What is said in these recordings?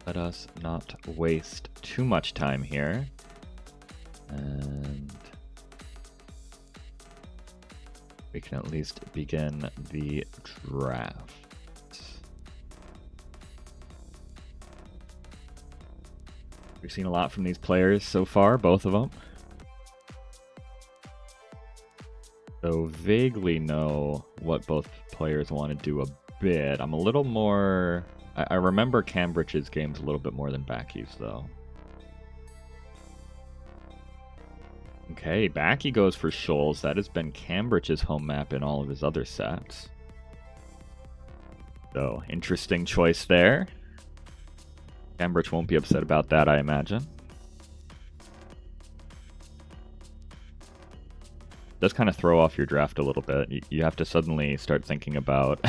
let us not waste too much time here. And we can at least begin the draft. We've seen a lot from these players so far, both of them. So vaguely know what both players want to do a bit. I'm a little more... I remember c3mbrich's games a little bit more than Backy's, though. Okay, Backy goes for Shoals. That has been c3mbrich's home map in all of his other sets. So, interesting choice there. c3mbrich won't be upset about that, I imagine. Does kind of throw off your draft a little bit. You have to suddenly start thinking about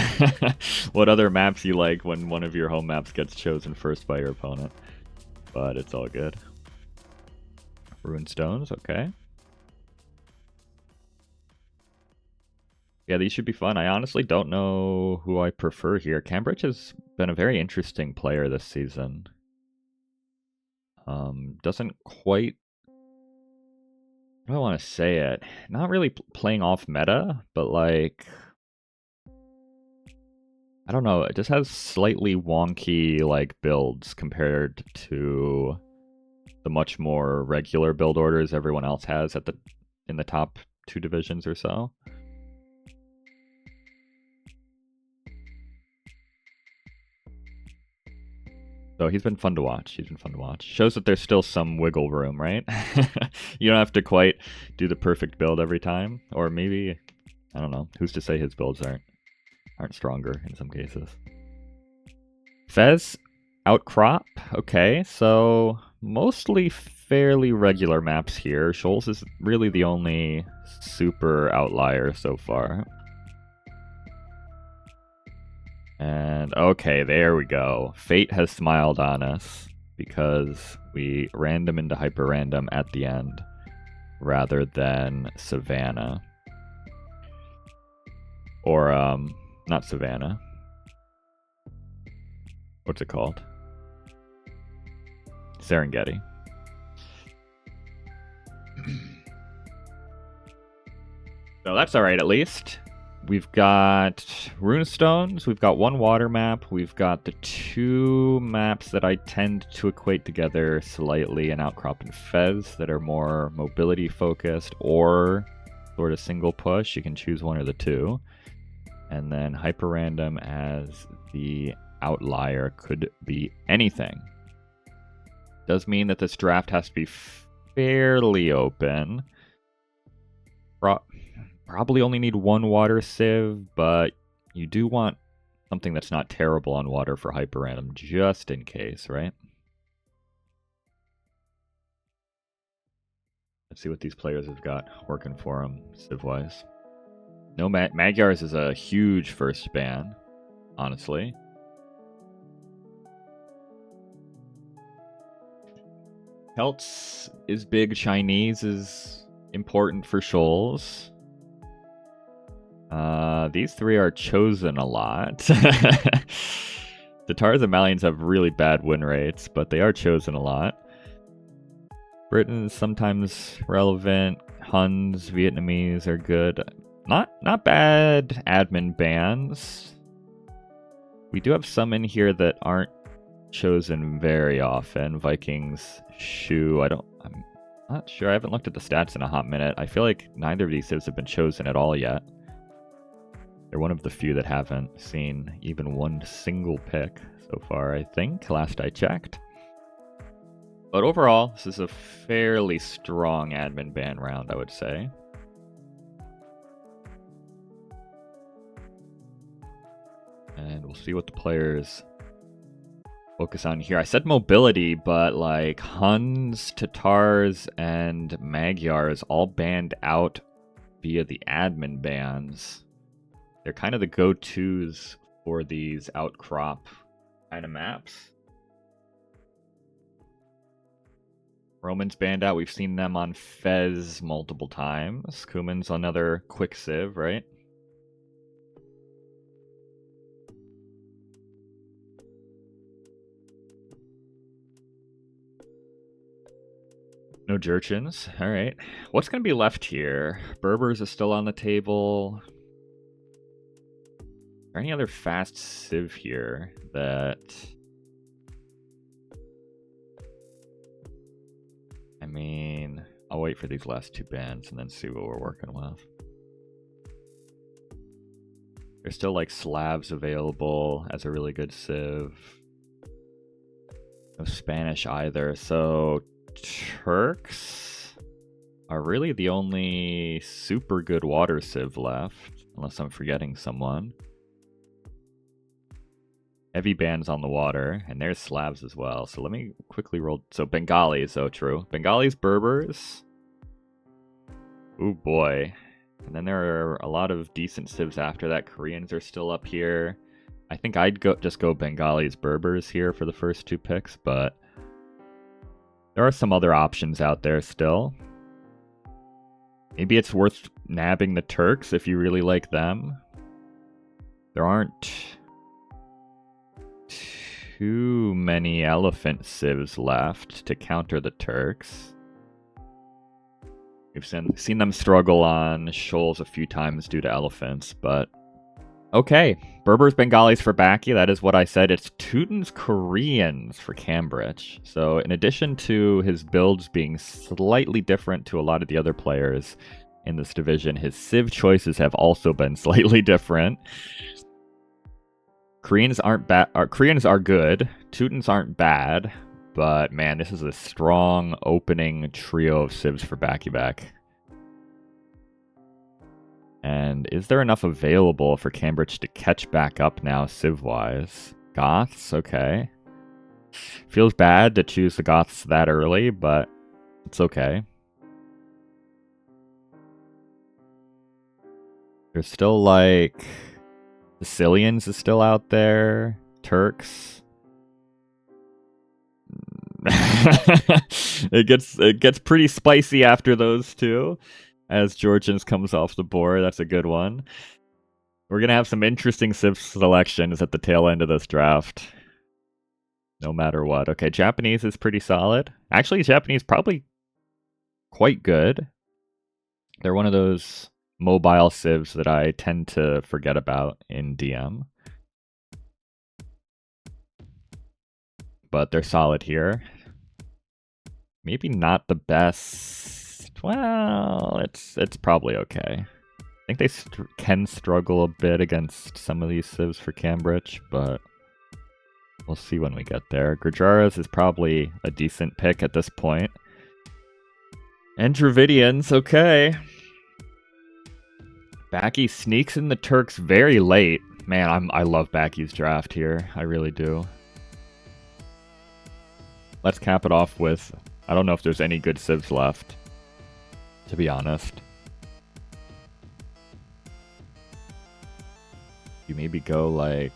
what other maps you like when one of your home maps gets chosen first by your opponent. But it's all good. Rune Stones, okay. Yeah, these should be fun. I honestly don't know who I prefer here. c3mbrich has been a very interesting player this season. Doesn't quite... I don't want to say it. Not really playing off meta, but like... I don't know, it just has slightly wonky like builds compared to the much more regular build orders everyone else has in the top 2 divisions or so. So he's been fun to watch. He's been fun to watch. Shows that there's still some wiggle room, right? You don't have to quite do the perfect build every time. Or maybe, I don't know, who's to say his builds aren't stronger in some cases. Fez, Outcrop. Okay, so mostly fairly regular maps here. Shoals is really the only super outlier so far. And okay, there we go. Fate has smiled on us because we random into hyper random at the end rather than Savannah. Or, not Savannah. What's it called? Serengeti. So that's alright at least. We've got runestones, we've got 1 water map, we've got the 2 maps that I tend to equate together slightly in Outcrop and Fez that are more mobility focused or sort of single push. You can choose one of the 2. And then hyper random as the outlier, could be anything. Does mean that this draft has to be fairly open. Probably only need 1 water sieve, but you do want something that's not terrible on water for hyper random, just in case, right? Let's see what these players have got working for them, civ-wise. No, Magyar's is a huge first ban, honestly. Celts is big, Chinese is important for Shoals. These 3 are chosen a lot. The Tars and Malians have really bad win rates, but they are chosen a lot. Britain is sometimes relevant. Huns, Vietnamese are good. Not bad admin bans. We do have some in here that aren't chosen very often. Vikings, Shu, I'm not sure. I haven't looked at the stats in a hot minute. I feel like neither of these civs have been chosen at all yet. They're one of the few that haven't seen even 1 single pick so far, I think, last I checked. But overall, this is a fairly strong admin ban round, I would say. And we'll see what the players focus on here. I said mobility, but like Huns, Tatars, and Magyars all banned out via the admin bans. They're kind of the go-tos for these outcrop kind of maps. Romans banned out. We've seen them on Fez multiple times. Kuman's another quick civ, right? No Jerchins. Alright. What's going to be left here? Berbers is still on the table. Is there any other fast civ here that... I mean, I'll wait for these last two bands and then see what we're working with. There's still like Slavs available as a really good civ. No Spanish either, so Turks are really the only super good water civ left, unless I'm forgetting someone. Heavy bands on the water, and there's Slavs as well. So let me quickly roll. So Bengalis, oh true. Bengalis, Berbers. Oh boy. And then there are a lot of decent civs after that. Koreans are still up here. I think I'd just go Bengalis, Berbers here for the first two picks, but there are some other options out there still. Maybe it's worth nabbing the Turks if you really like them. There aren't too many elephant civs left to counter the Turks. We've seen them struggle on shoals a few times due to elephants, but okay. Berbers, Bengalis for Backy, that is what I said. It's Teuton's Koreans for c3mbrich. So in addition to his builds being slightly different to a lot of the other players in this division, his civ choices have also been slightly different. Koreans aren't bad. Koreans are good. Teutons aren't bad. But man, this is a strong opening trio of civs for Backyback. And is there enough available for c3mbrich to catch back up now civ-wise? Goths, okay. Feels bad to choose the Goths that early, but it's okay. There's still like... Sicilians is still out there. Turks. It gets pretty spicy after those two. As Georgians comes off the board, that's a good one. We're gonna have some interesting civ selections at the tail end of this draft. No matter what. Okay, Japanese is pretty solid. Actually, Japanese probably quite good. They're one of those mobile civs that I tend to forget about in DM. But they're solid here. Maybe not the best. Well, it's probably okay. I think they can struggle a bit against some of these civs for c3mbrich, but we'll see when we get there. Gujaras is probably a decent pick at this point. And Dravidians, okay. Backy sneaks in the Turks very late. Man, I love Backy's draft here. I really do. Let's cap it off with... I don't know if there's any good civs left, to be honest. You maybe go like...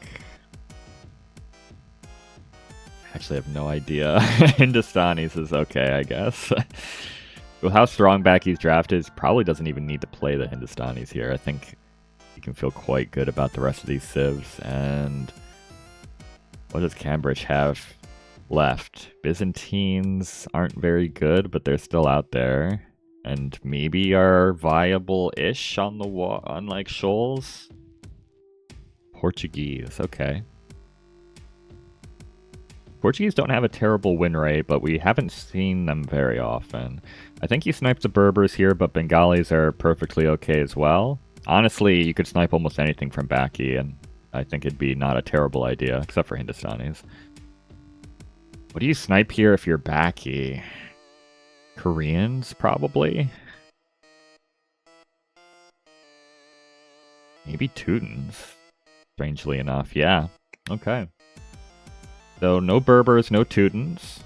Actually, I have no idea. Hindustanis is okay, I guess. With how strong Backy's draft is, probably doesn't even need to play the Hindustanis here. I think you can feel quite good about the rest of these civs. And what does c3mbrich have left? Byzantines aren't very good, but they're still out there. And maybe are viable-ish on the on like shoals. Portuguese, okay. Portuguese don't have a terrible win rate, but we haven't seen them very often. I think you sniped the Berbers here, but Bengalis are perfectly okay as well. Honestly, you could snipe almost anything from Backy, and I think it'd be not a terrible idea, except for Hindustanis. What do you snipe here if you're Backy? Koreans, probably? Maybe Teutons, strangely enough. Yeah, okay. So no Berbers, no Teutons.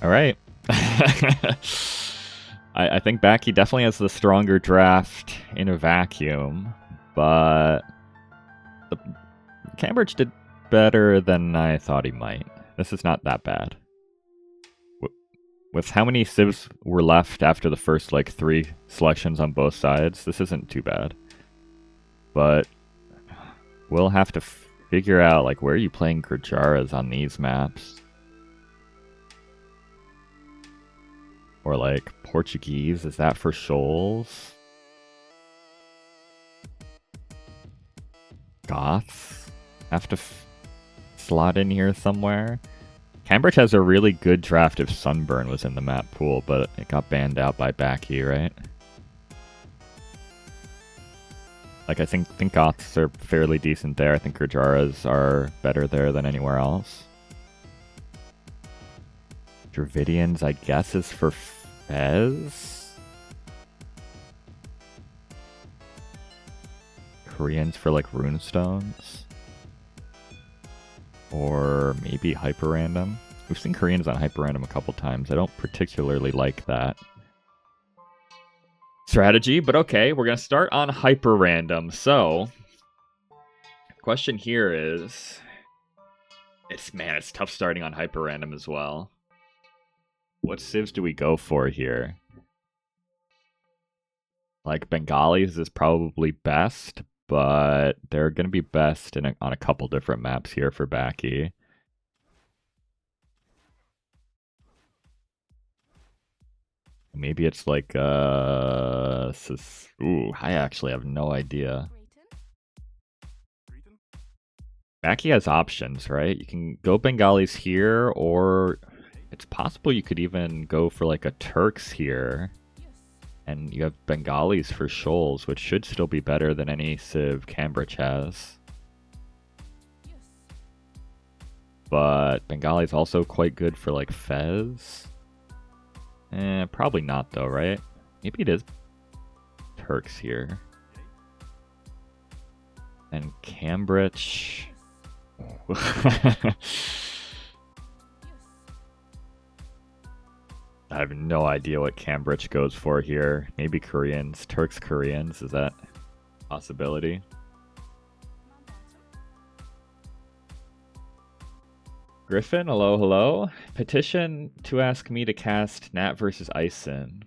All right. I think Backy definitely has the stronger draft in a vacuum, but c3mbrich did better than I thought he might. This is not that bad. With how many civs were left after the first like 3 selections on both sides, this isn't too bad. But we'll have to figure out, like, where are you playing Grajaras on these maps? Or, like, Portuguese, is that for shoals? Goths have to slot in here somewhere. c3mbrich has a really good draft if Sunburn was in the map pool, but it got banned out by Backy, right? Like, I think Goths are fairly decent there. I think Grajaras are better there than anywhere else. Dravidians, I guess, is for Fez. Koreans for, like, runestones. Or maybe hyper random. We've seen Koreans on hyper random a couple times. I don't particularly like that strategy, but okay, we're gonna start on hyper random. So, question here is, it's tough starting on hyper random as well. What civs do we go for here? Like, Bengalis is probably best, but they're gonna be best on a couple different maps here for Backy. Maybe it's like, ooh, I actually have no idea. Backy has options, right? You can go Bengalis here, or it's possible you could even go for like a Turks here. And you have Bengalis for shoals, which should still be better than any civ c3mbrich has. But Bengali's also quite good for like Fez. Probably not though, right? Maybe it is Turks here. And c3mbrich. I have no idea what c3mbrich goes for here. Maybe Koreans. Turks, Koreans. Is that a possibility? Griffin, hello, hello. Petition to ask me to cast Nat versus Ison.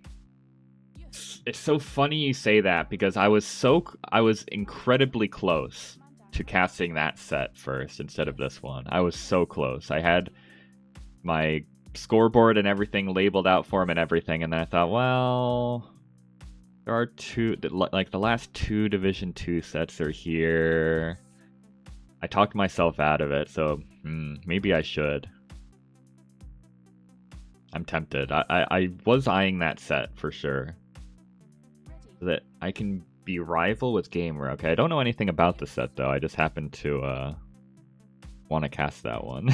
It's so funny you say that because I was incredibly close to casting that set first instead of this one. I was so close. I had my scoreboard and everything labeled out for him and everything, and then I thought, well, there are two, like the last two Division 2 sets are here. I talked myself out of it, so maybe I should. I'm tempted. I was eyeing that set for sure. So that I can be rival with Gamer. Okay, I don't know anything about the set though. I just happen to want to cast that one.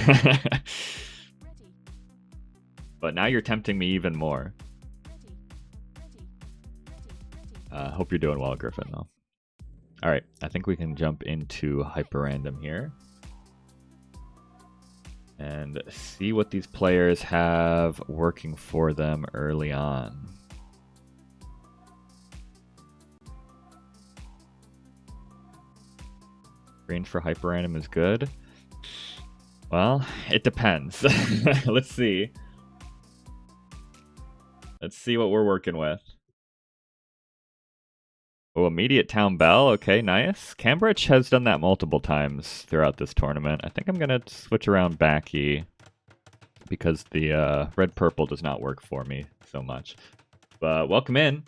But now you're tempting me even more. Hope you're doing well, Griffin, though. Alright, I think we can jump into hyper random here. And see what these players have working for them early on. Range for hyper random is good. Well, it depends. Let's see. Let's see what we're working with. Oh, immediate town bell. Okay, nice. c3mbrich has done that multiple times throughout this tournament. I think I'm going to switch around Backy because the red-purple does not work for me so much. But welcome in.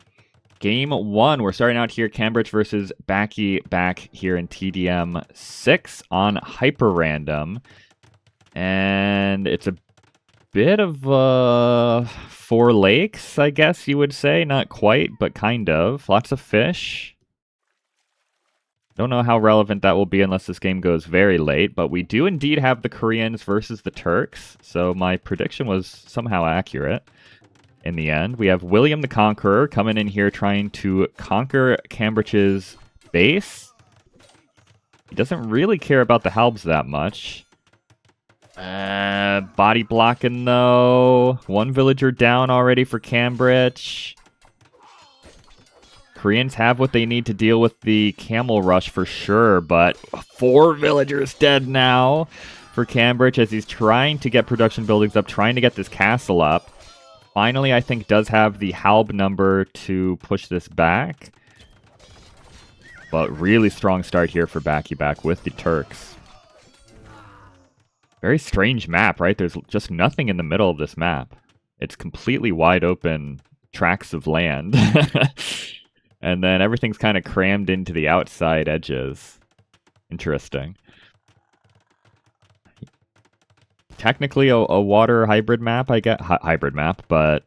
Game 1. We're starting out here. c3mbrich versus Backyback here in TDM 6 on hyper random. And it's a bit of 4 lakes, I guess you would say. Not quite, but kind of. Lots of fish. Don't know how relevant that will be unless this game goes very late, but we do indeed have the Koreans versus the Turks, so my prediction was somehow accurate in the end. We have William the Conqueror coming in here trying to conquer c3mbrich's base. He doesn't really care about the Halbs that much. Body blocking though. 1 villager down already for c3mbrich. Koreans have what they need to deal with the camel rush for sure, but 4 villagers dead now for c3mbrich as he's trying to get production buildings up, trying to get this castle up. Finally, I think does have the Halb number to push this back. But really strong start here for Backyback with the Turks. Very strange map, right? There's just nothing in the middle of this map. It's completely wide open tracts of land. And then everything's kind of crammed into the outside edges. Interesting. Technically a water hybrid map, I get. Hybrid map, but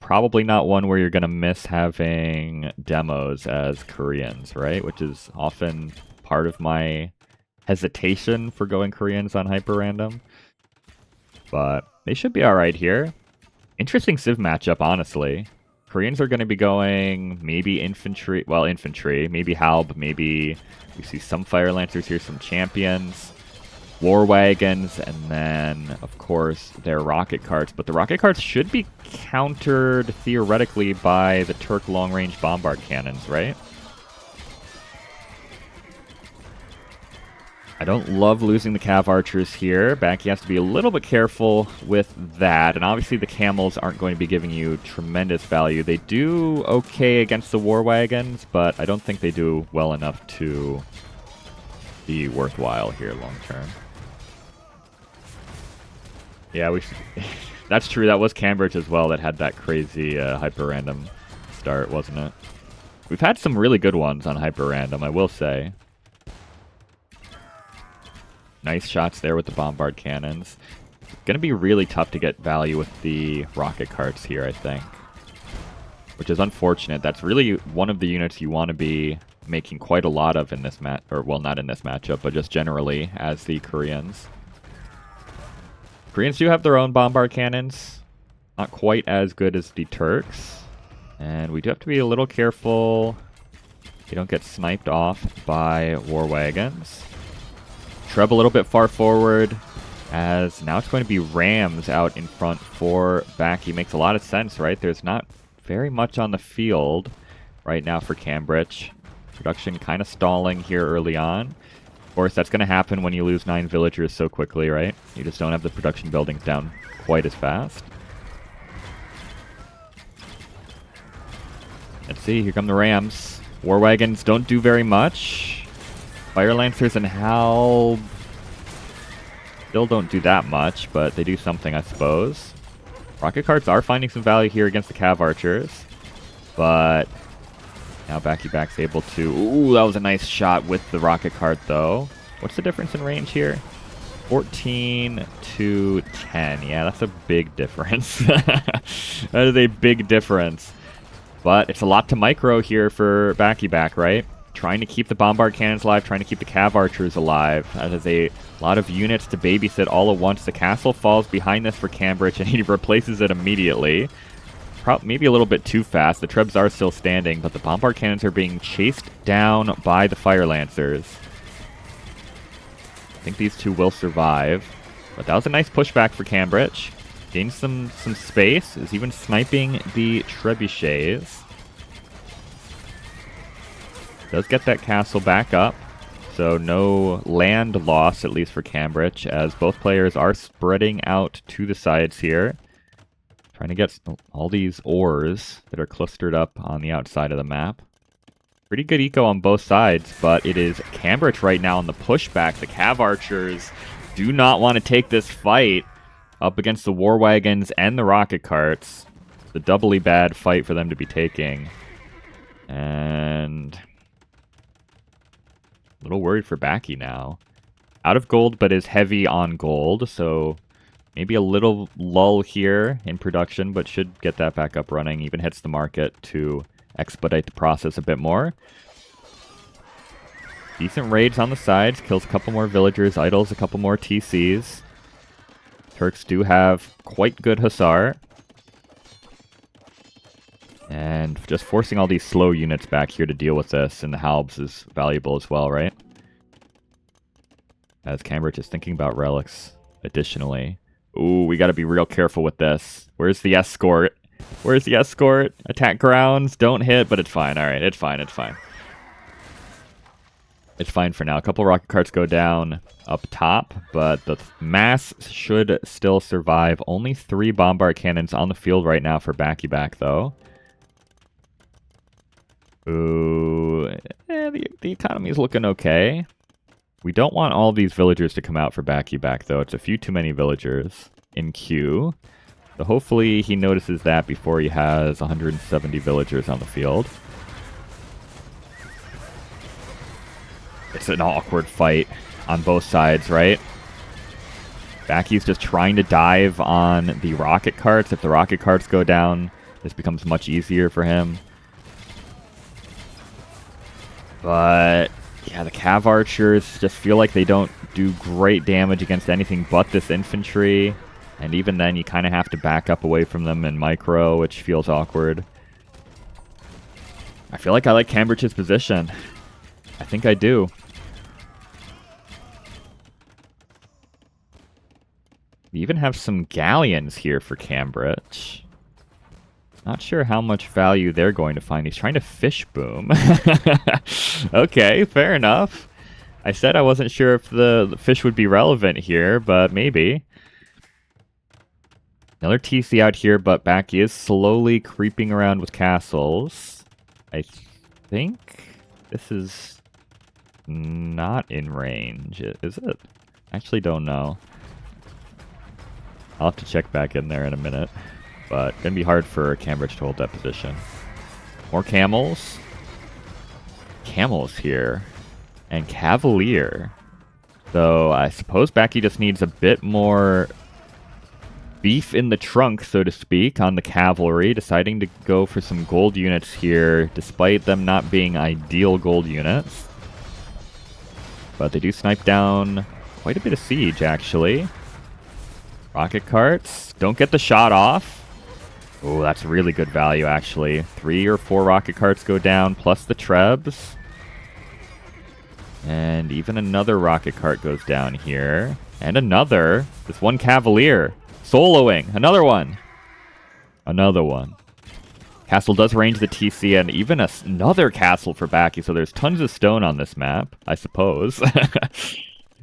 probably not one where you're going to miss having demos as Koreans, right? Which is often part of my hesitation for going Koreans on hyper random. But they should be alright here. Interesting Civ matchup, honestly. Koreans are going to be going maybe infantry, well, infantry, maybe Halb, maybe we see some Fire Lancers here, some champions, war wagons, and then, of course, their rocket carts. But the rocket carts should be countered, theoretically, by the Turk long-range bombard cannons, right? I don't love losing the Cav Archers here. Backy has to be a little bit careful with that. And obviously the Camels aren't going to be giving you tremendous value. They do okay against the War Wagons, but I don't think they do well enough to be worthwhile here long term. Yeah, we should... That's true. That was c3mbrich as well that had that crazy hyper-random start, wasn't it? We've had some really good ones on hyper-random, I will say. Nice shots there with the bombard cannons. Going to be really tough to get value with the rocket carts here, I think. Which is unfortunate. That's really one of the units you want to be making quite a lot of in this match, or well, not in this matchup, but just generally as the Koreans. Koreans do have their own bombard cannons. Not quite as good as the Turks. And we do have to be a little careful you don't get sniped off by war wagons. Shrub a little bit far forward, as now it's going to be Rams out in front for Backy. Makes a lot of sense, right? There's not very much on the field right now for c3mbrich. Production kind of stalling here early on. Of course, that's going to happen when you lose 9 villagers so quickly, right? You just don't have the production buildings down quite as fast. Let's see, here come the Rams. War wagons don't do very much. Fire Lancers and Halb still don't do that much, but they do something, I suppose. Rocket carts are finding some value here against the Cav Archers, but now Backyback's able to... Ooh, that was a nice shot with the rocket cart, though. What's the difference in range here? 14 to 10. Yeah, that's a big difference. That is a big difference. But it's a lot to micro here for Backyback, right? Trying to keep the bombard cannons alive, trying to keep the Cav Archers alive. That is a lot of units to babysit all at once. The castle falls behind this for c3mbrich, and he replaces it immediately. Maybe a little bit too fast. The Trebs are still standing, but the bombard cannons are being chased down by the Fire Lancers. I think these two will survive. But that was a nice pushback for c3mbrich. Gains some space. Is even sniping the trebuchets. Does get that castle back up, so no land loss, at least for c3mbrich, as both players are spreading out to the sides here. Trying to get all these ores that are clustered up on the outside of the map. Pretty good eco on both sides, but it is c3mbrich right now on the pushback. The Cav Archers do not want to take this fight up against the war wagons and the rocket carts. It's a doubly bad fight for them to be taking. And... a little worried for Backy now. Out of gold, but is heavy on gold, so maybe a little lull here in production, but should get that back up running. Even hits the market to expedite the process a bit more. Decent raids on the sides, kills a couple more villagers, idles a couple more TCs. Turks do have quite good Hussar. And just forcing all these slow units back here to deal with this, and the Halbs is valuable as well, right? As c3mbrich is thinking about relics additionally. Ooh, we gotta be real careful with this. Where's the escort? Where's the escort? Attack grounds, don't hit, but it's fine. Alright, it's fine, it's fine. It's fine for now. A couple rocket carts go down up top, but the mass should still survive. Only 3 bombard cannons on the field right now for Backyback, though. Ooh, the economy is looking okay. We don't want all these villagers to come out for Backyback, though. It's a few too many villagers in queue. So hopefully he notices that before he has 170 villagers on the field. It's an awkward fight on both sides, right? Backy's just trying to dive on the rocket carts. If the rocket carts go down, this becomes much easier for him. But yeah, the Cav archers just feel like they don't do great damage against anything but this infantry. And even then, you kind of have to back up away from them in micro, which feels awkward. I feel like I like c3mbrich's position. I think I do. We even have some galleons here for c3mbrich. Not sure how much value they're going to find. He's trying to fish boom. Okay, fair enough. I said I wasn't sure if the fish would be relevant here, but maybe. Another TC out here, but Backy is slowly creeping around with castles. I think this is not in range, is it? Actually don't know. I'll have to check back in there in a minute. But gonna be hard for c3mbrich to hold that position. More camels. Camels here. And Cavalier. So I suppose Backy just needs a bit more beef in the trunk, so to speak, on the cavalry. Deciding to go for some gold units here, despite them not being ideal gold units. But they do snipe down quite a bit of siege, actually. Rocket carts. Don't get the shot off. Oh, that's really good value, actually. 3 or 4 rocket carts go down, plus the trebs. And even another rocket cart goes down here. And another. This one Cavalier. Soloing. Another one. Another one. Castle does range the TC, and even another castle for Backy, so there's tons of stone on this map, I suppose.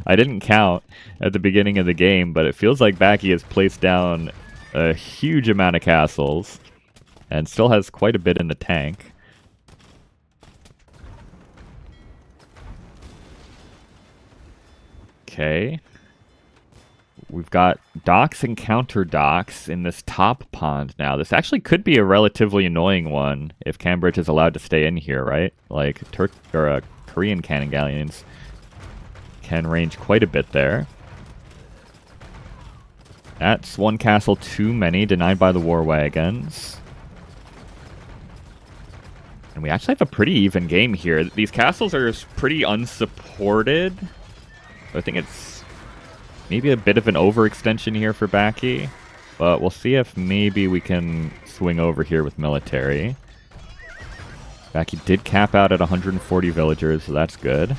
I didn't count at the beginning of the game, but it feels like Backy has placed down a huge amount of castles and still has quite a bit in the tank. Okay. We've got docks and counter docks in this top pond now. This actually could be a relatively annoying one if c3mbrich is allowed to stay in here, right? Like Korean cannon galleons can range quite a bit there. That's one castle too many, denied by the war wagons. And we actually have a pretty even game here. These castles are pretty unsupported. I think it's maybe a bit of an overextension here for Backy. But we'll see if maybe we can swing over here with military. Backy did cap out at 140 villagers, so that's good.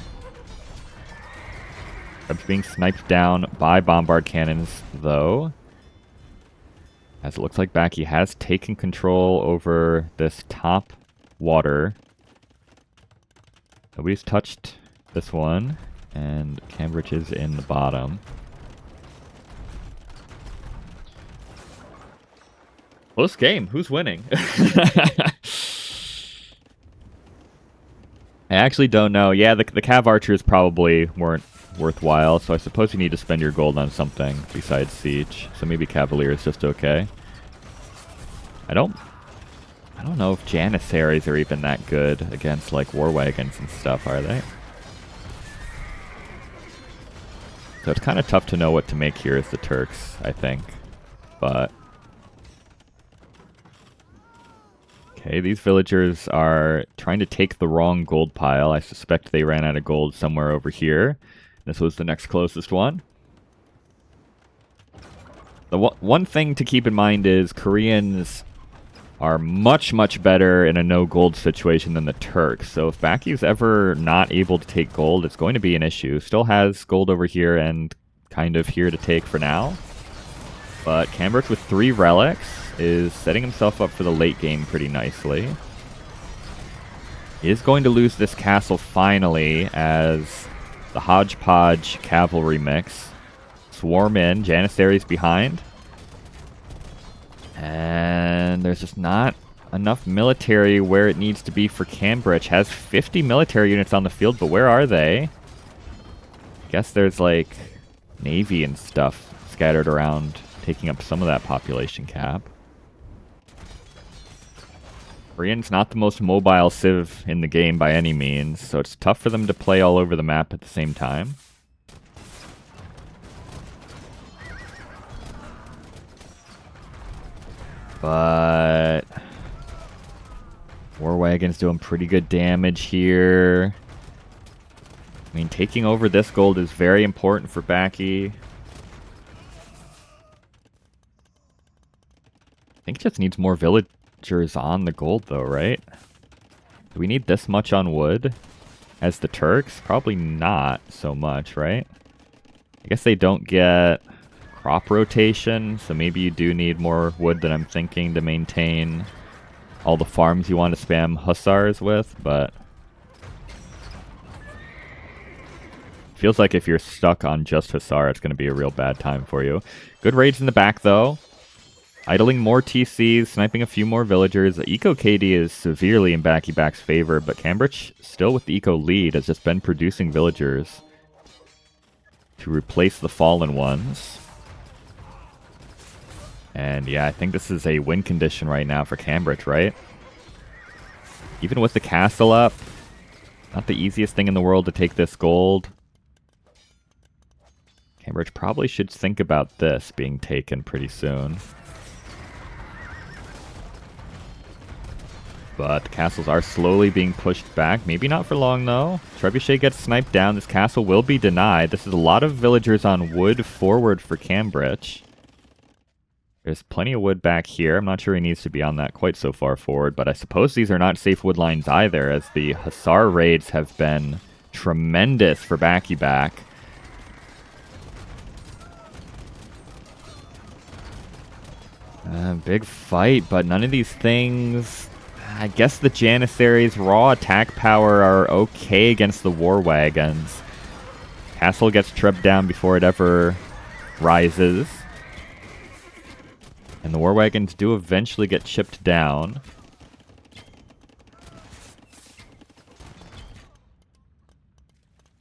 Trebs being sniped down by bombard cannons, though. As it looks like Backy has taken control over this top water. Nobody's touched this one, and c3mbrich is in the bottom. Close game. Who's winning? I actually don't know. Yeah, the Cav archers probably weren't worthwhile, so I suppose you need to spend your gold on something besides siege. So maybe Cavalier is just okay. I don't know if Janissaries are even that good against like war wagons and stuff, are they? So it's kind of tough to know what to make here as the Turks, I think. But okay, these villagers are trying to take the wrong gold pile. I suspect they ran out of gold somewhere over here. This was the next closest one. The one thing to keep in mind is Koreans are much, much better in a no gold situation than the Turks. So if Backy's ever not able to take gold, it's going to be an issue. Still has gold over here and kind of here to take for now. But c3mbrich with 3 relics is setting himself up for the late game pretty nicely. He is going to lose this castle finally as the hodgepodge cavalry mix swarm in. Janissaries behind. And there's just not enough military where it needs to be for c3mbrich. Has 50 military units on the field, but where are they? guess there's like Navy and stuff scattered around, taking up some of that population cap. Korean's not the most mobile civ in the game by any means, so it's tough for them to play all over the map at the same time. But War Wagon's doing pretty good damage here. I mean, taking over this gold is very important for Backy. I think it just needs more villagers on the gold though, right? Do we need this much on wood as the Turks? Probably not so much, right? I guess they don't get crop rotation, so maybe you do need more wood than I'm thinking to maintain all the farms you want to spam hussars with, but feels like if you're stuck on just hussar, it's going to be a real bad time for you. Good raids in the back though. Idling more TCs, sniping a few more villagers. Eco KD is severely in Backyback's favor, but c3mbrich, still with the eco lead, has just been producing villagers to replace the fallen ones. And yeah, I think this is a win condition right now for c3mbrich, right? Even with the castle up, not the easiest thing in the world to take this gold. c3mbrich probably should think about this being taken pretty soon. But the castles are slowly being pushed back. Maybe not for long, though. Trebuchet gets sniped down. This castle will be denied. This is a lot of villagers on wood forward for c3mbrich. There's plenty of wood back here. I'm not sure he needs to be on that quite so far forward, but I suppose these are not safe wood lines either, as the hussar raids have been tremendous for Backyback. Big fight, but none of these things... I guess the Janissaries' raw attack power are okay against the War Wagons. Castle gets trebbed down before it ever rises. And the War Wagons do eventually get chipped down.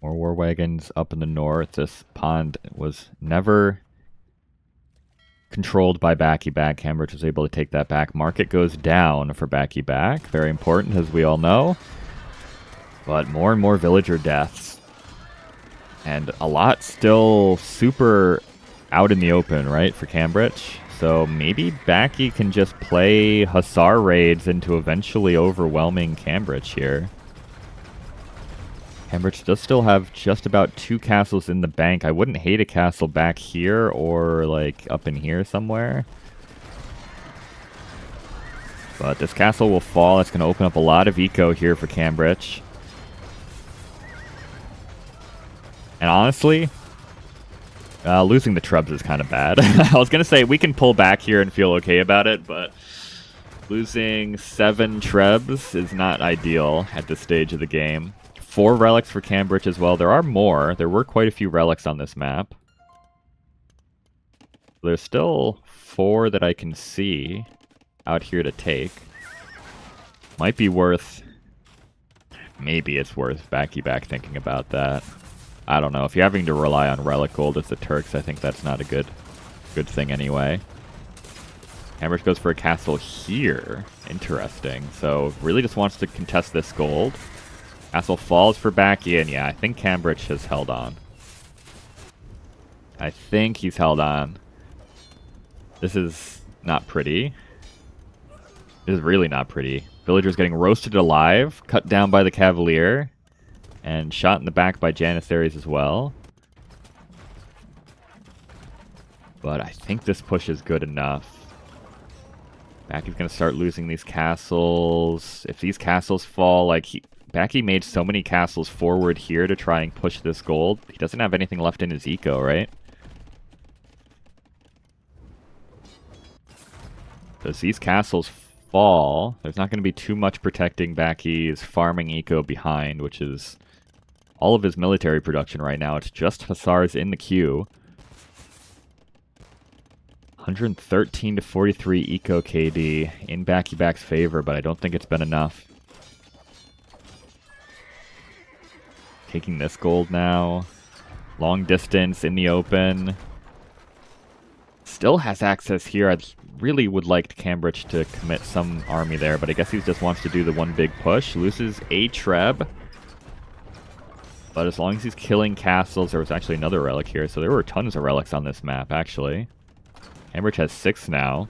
More War Wagons up in the north. This pond was never controlled by Backyback. c3mbrich was able to take that back. Market goes down for Backyback. Very important, as we all know. But more and more villager deaths. And a lot still super out in the open, right, for c3mbrich. So maybe Backy can just play hussar raids into eventually overwhelming c3mbrich here. c3mbrich does still have just about 2 castles in the bank. I wouldn't hate a castle back here or like up in here somewhere. But this castle will fall. It's going to open up a lot of eco here for c3mbrich. And honestly, losing the Trebs is kind of bad. I was going to say we can pull back here and feel okay about it, but losing 7 Trebs is not ideal at this stage of the game. 4 relics for c3mbrich as well. There are more. There were quite a few relics on this map. There's still 4 that I can see out here to take. Might be worth... Maybe it's worth Backyback thinking about that. I don't know. If you're having to rely on relic gold as the Turks, I think that's not a good thing anyway. c3mbrich goes for a castle here. Interesting. So really just wants to contest this gold. Castle falls for Backy, and yeah, I think c3mbrich has held on. I think he's held on. This is not pretty. This is really not pretty. Villagers getting roasted alive, cut down by the Cavalier, and shot in the back by Janissaries as well. But I think this push is good enough. Backy's going to start losing these castles. If these castles fall, like Backy made so many castles forward here to try and push this gold. He doesn't have anything left in his eco, right? So as these castles fall, there's not going to be too much protecting Backy's farming eco behind, which is all of his military production right now. It's just hussars in the queue. 113 to 43 eco KD in Backyback's favor, but I don't think it's been enough. Taking this gold now. Long distance in the open. Still has access here. I really would like c3mbrich to commit some army there, but I guess he just wants to do the one big push. Loses a Treb. But as long as he's killing castles, there was actually another relic here, so there were tons of relics on this map, actually. c3mbrich has 6 now.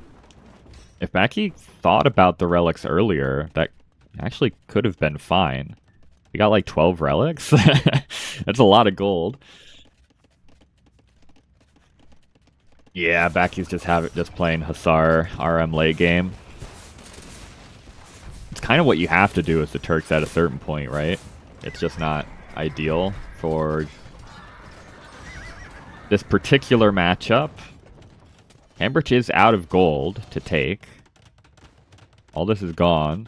If Backy thought about the relics earlier, that actually could have been fine. We got like 12 relics. That's a lot of gold. Yeah, Backy's just playing Hussar RM late game. It's kind of what you have to do as the Turks at a certain point, right? It's just not ideal for this particular matchup. c3mbrich is out of gold to take. All this is gone.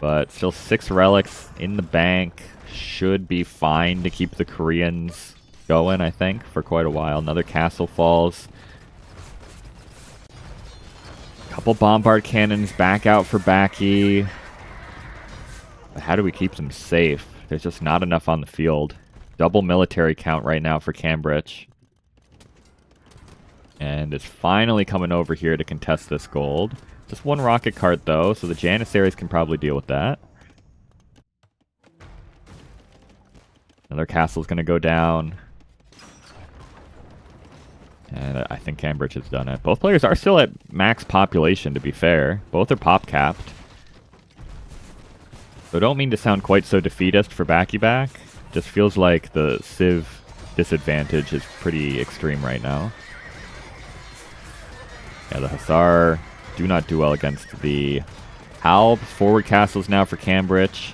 But still 6 relics in the bank. Should be fine to keep the Koreans going, I think, for quite a while. Another castle falls. Couple bombard cannons back out for Backy. But how do we keep them safe? There's just not enough on the field. Double military count right now for c3mbrich. And it's finally coming over here to contest this gold. Just 1 rocket cart though, so the Janissaries can probably deal with that. Another castle's going to go down. And I think c3mbrich has done it. Both players are still at max population, to be fair. Both are pop capped. So don't mean to sound quite so defeatist for Backyback. Just feels like the Civ disadvantage is pretty extreme right now. Yeah, the Hussar do not do well against the Halb. Forward castles now for c3mbrich.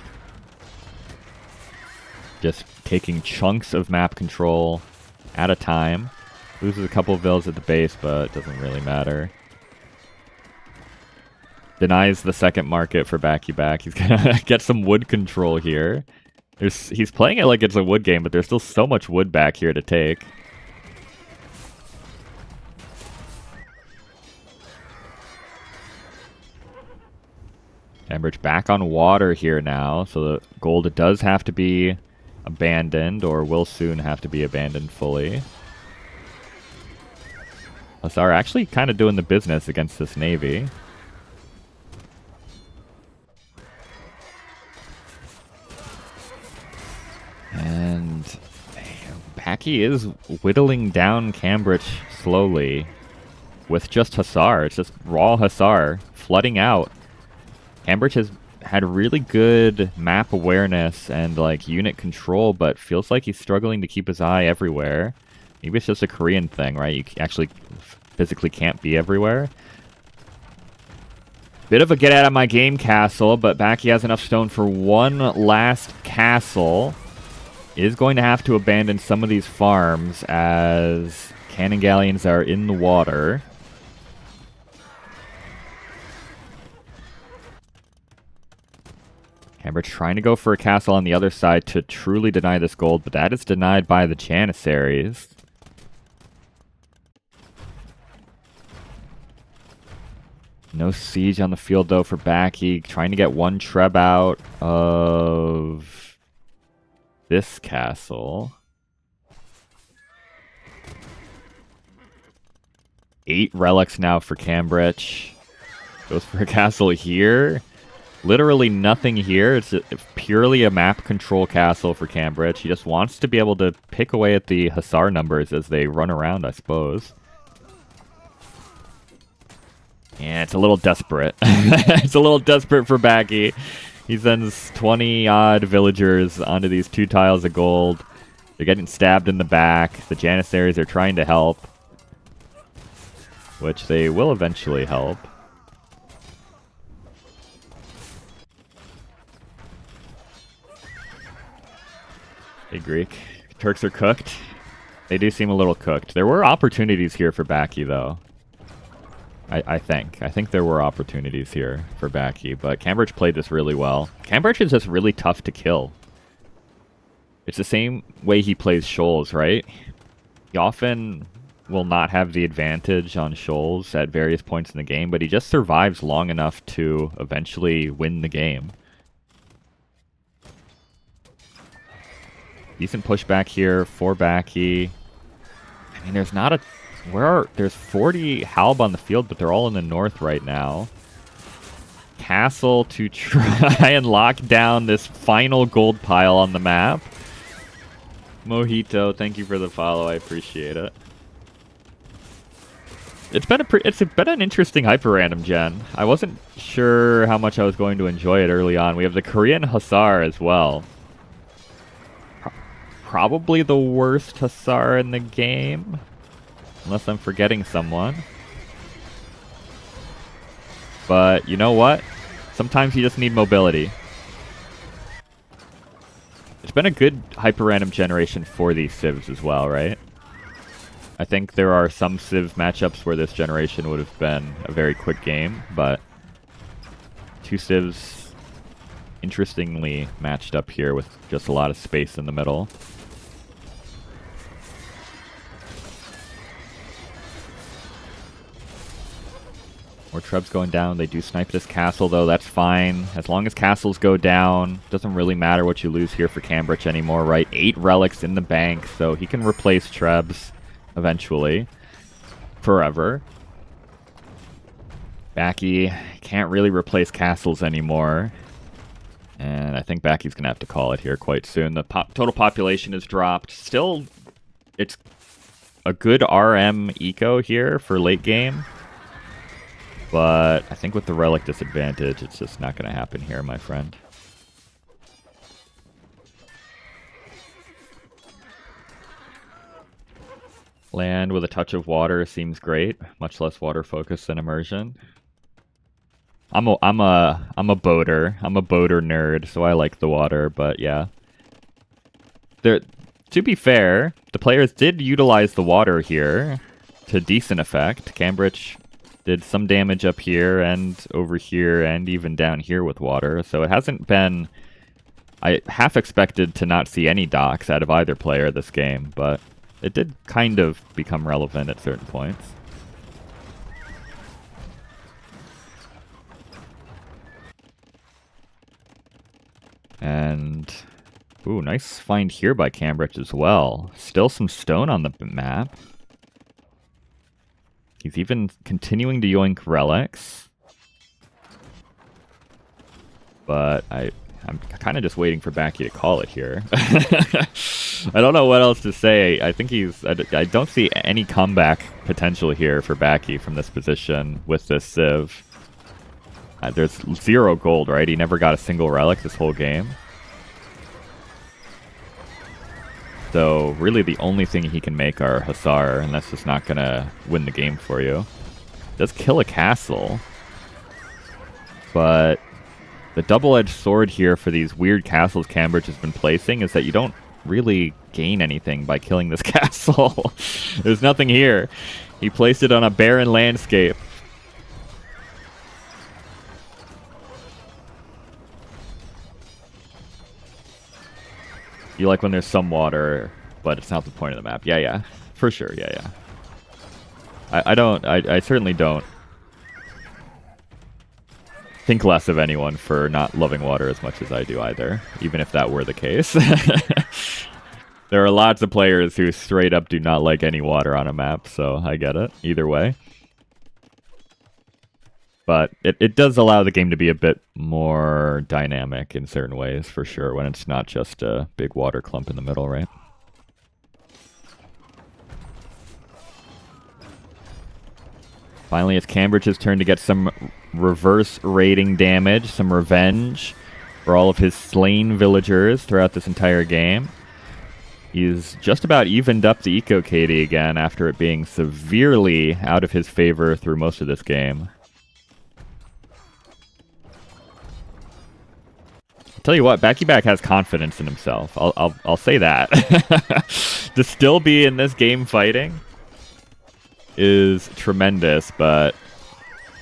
Just taking chunks of map control at a time. Loses a couple of villas at the base, but it doesn't really matter. Denies the second market for Backyback. He's gonna get some wood control here. He's playing it like it's a wood game, but there's still so much wood back here to take. c3mbrich back on water here now, so the gold does have to be abandoned, or will soon have to be abandoned fully. Hussar actually kind of doing the business against this navy. And Backy is whittling down c3mbrich slowly with just Hussar. It's just raw Hussar flooding out. c3mbrich has had really good map awareness and like unit control, but feels like he's struggling to keep his eye everywhere. Maybe it's just a Korean thing, right? You actually physically can't be everywhere. Bit of a get out of my game castle, but Backy has enough stone for 1 last castle. Is going to have to abandon some of these farms as cannon galleons are in the water. c3mbrich trying to go for a castle on the other side to truly deny this gold, but that is denied by the Janissaries. No siege on the field, though, for Backy. Trying to get 1 Treb out of this castle. 8 relics now for c3mbrich. Goes for a castle here. Literally nothing here. It's purely a map control castle for c3mbrich. He just wants to be able to pick away at the Hussar numbers as they run around, I suppose. Yeah, it's a little desperate. It's a little desperate for Backy. He sends 20-odd villagers onto these 2 tiles of gold. They're getting stabbed in the back. The Janissaries are trying to help, which they will eventually help. Hey, Greek. Turks are cooked. They do seem a little cooked. There were opportunities here for Backy, though. I think there were opportunities here for Backy, but c3mbrich played this really well. c3mbrich is just really tough to kill. It's the same way he plays shoals, right? He often will not have the advantage on shoals at various points in the game, but he just survives long enough to eventually win the game. Decent pushback here for Backy. I mean, there's not a... There's 40 Halb on the field, but they're all in the north right now. Castle to try and lock down this final gold pile on the map. Mojito, thank you for the follow. I appreciate it. It's been an interesting hyper random gen. I wasn't sure how much I was going to enjoy it early on. We have the Korean Hussar as well. Probably the worst Hussar in the game, unless I'm forgetting someone. But you know what? Sometimes you just need mobility. It's been a good hyper random generation for these civs as well, right? I think there are some civ matchups where this generation would have been a very quick game, but two civs interestingly matched up here with just a lot of space in the middle. More Trebs going down. They do snipe this castle, though. That's fine. As long as castles go down, doesn't really matter what you lose here for c3mbrich anymore, right? 8 relics in the bank, so he can replace Trebs eventually. Forever. Backy can't really replace castles anymore. And I think Backy's going to have to call it here quite soon. The total population has dropped. Still, it's a good RM eco here for late game. But I think with the relic disadvantage, it's just not going to happen here, my friend. Land with a touch of water seems great. Much less water focus than immersion. I'm a boater. I'm a boater nerd, so I like the water. But yeah, to be fair, the players did utilize the water here to decent effect. c3mbrich did some damage up here and over here and even down here with water. So it hasn't been... I half expected to not see any docks out of either player this game, but it did kind of become relevant at certain points. And... ooh, nice find here by c3mbrich as well. Still some stone on the map. He's even continuing to yoink relics. But I'm kind of just waiting for Backy to call it here. I don't know what else to say. I think I don't see any comeback potential here for Backy from this position with this civ. There's 0 gold, right? He never got a single relic this whole game. So really the only thing he can make are Hussar, and that's just not going to win the game for you. Does kill a castle. But the double-edged sword here for these weird castles c3mbrich has been placing is that you don't really gain anything by killing this castle. There's nothing here. He placed it on a barren landscape. You like when there's some water, but it's not the point of the map. Yeah, for sure. Yeah. I certainly don't think less of anyone for not loving water as much as I do either, even if that were the case. There are lots of players who straight up do not like any water on a map, so I get it either way. But it does allow the game to be a bit more dynamic in certain ways, for sure, when it's not just a big water clump in the middle, right? Finally, it's c3mbrich's turn to get some reverse raiding damage, some revenge for all of his slain villagers throughout this entire game. He's just about evened up the Eco KD again after it being severely out of his favor through most of this game. Tell you what, Backyback has confidence in himself. I'll say that. To still be in this game fighting is tremendous, but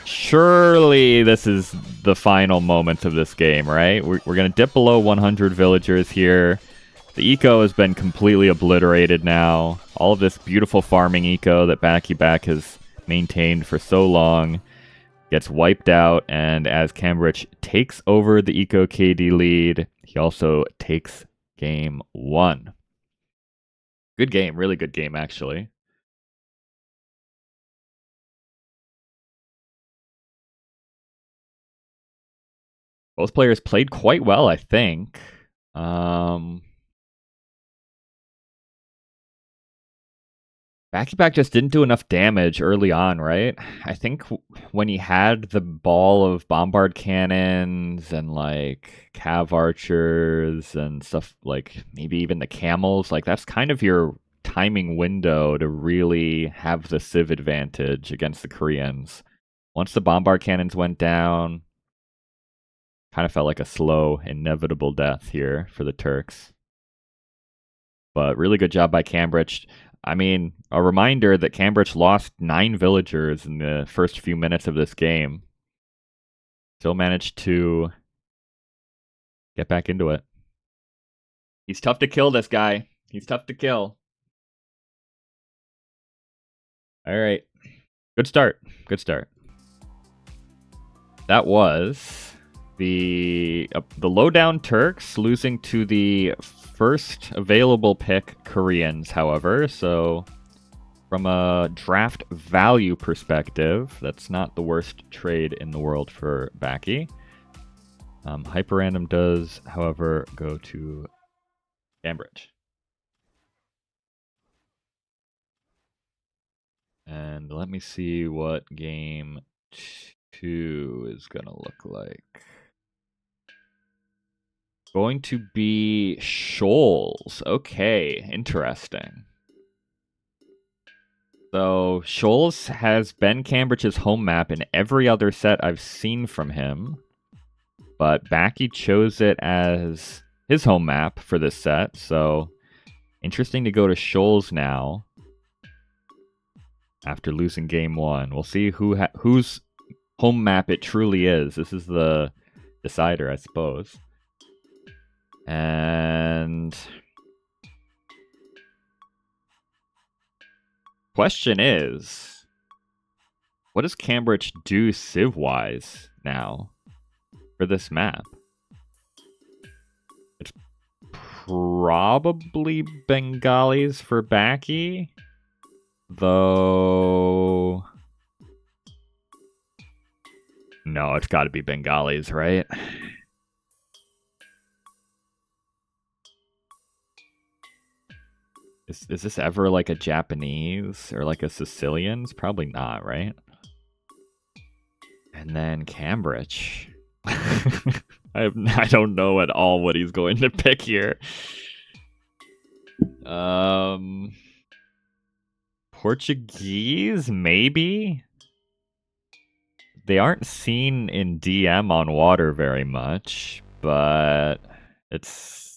surely this is the final moments of this game, right? We're going to dip below 100 villagers here. The eco has been completely obliterated now. All of this beautiful farming eco that Backyback has maintained for so long gets wiped out, and as c3mbrich takes over the Eco KD lead, he also takes game 1. Good game, really good game, actually. Both players played quite well, I think. Backyback just didn't do enough damage early on, right? I think when he had the ball of bombard cannons and like cav archers and stuff, like maybe even the camels, like that's kind of your timing window to really have the civ advantage against the Koreans. Once the bombard cannons went down, kind of felt like a slow, inevitable death here for the Turks. But really good job by c3mbrich. I mean, a reminder that c3mbrich lost 9 villagers in the first few minutes of this game. Still managed to get back into it. He's tough to kill, this guy. He's tough to kill. All right. Good start. Good start. That was the lowdown Turks losing to the first available pick Koreans, however. So from a draft value perspective, that's not the worst trade in the world for Backy. Hyper random does, however, go to c3mbrich. And let me see what game 2 is going to look like. Going to be Shoals. Okay, interesting. So Shoals has been c3mbrich's home map in every other set I've seen from him, but Backy chose it as his home map for this set, so interesting to go to Shoals now after losing game 1. We'll see whose home map it truly is. This is the decider, I suppose. And question is, what does c3mbrich do civ-wise now for this map? It's probably Bengalis for Backy, though. No, it's got to be Bengalis, right? Is this ever like a Japanese or like a Sicilians? Probably not, right? And then c3mbrich. I don't know at all what he's going to pick here. Portuguese, maybe? They aren't seen in DM on water very much, but it's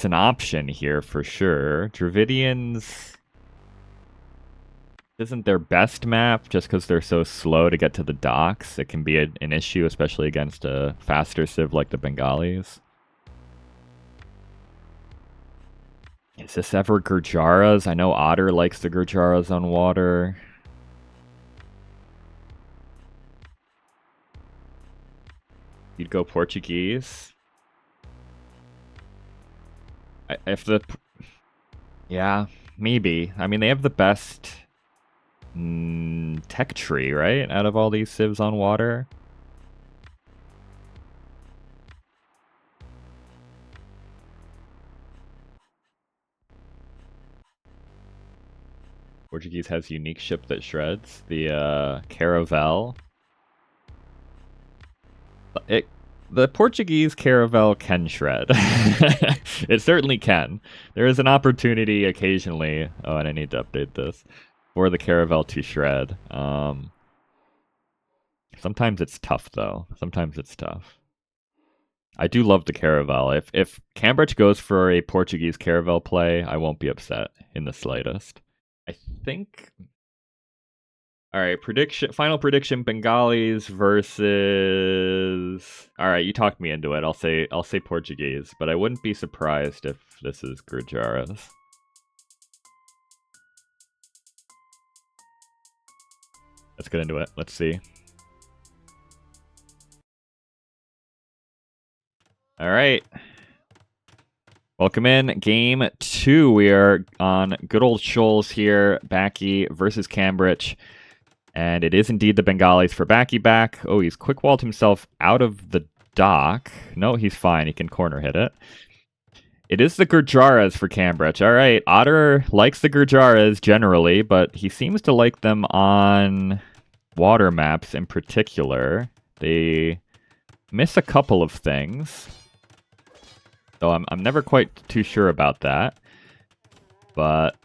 an option here for sure. Dravidians isn't their best map just because they're so slow to get to the docks. It can be an issue, especially against a faster civ like the Bengalis. Is this ever Gurjaras? I know Otter likes the Gurjaras on water. You'd go Portuguese. Yeah, maybe. I mean, they have the best tech tree, right? Out of all these civs on water. Portuguese has unique ship that shreds. The Caravel. The Portuguese Caravel can shred. It certainly can. There is an opportunity occasionally. Oh, and I need to update this. For the Caravel to shred. Sometimes it's tough, though. Sometimes it's tough. I do love the Caravel. If c3mbrich goes for a Portuguese Caravel play, I won't be upset in the slightest. I think. All right, final prediction: Bengalis versus. All right, you talked me into it. I'll say Portuguese, but I wouldn't be surprised if this is Gurjaras. Let's get into it. Let's see. All right. Welcome in. Game 2. We are on good old Shoals here. Backy versus c3mbrich. And it is indeed the Bengalis for Backyback. Oh, he's quick-walled himself out of the dock. No, he's fine. He can corner hit it. It is the Gurjaras for c3mbrich. All right, Otter likes the Gurjaras generally, but he seems to like them on water maps in particular. They miss a couple of things. So I'm never quite too sure about that. But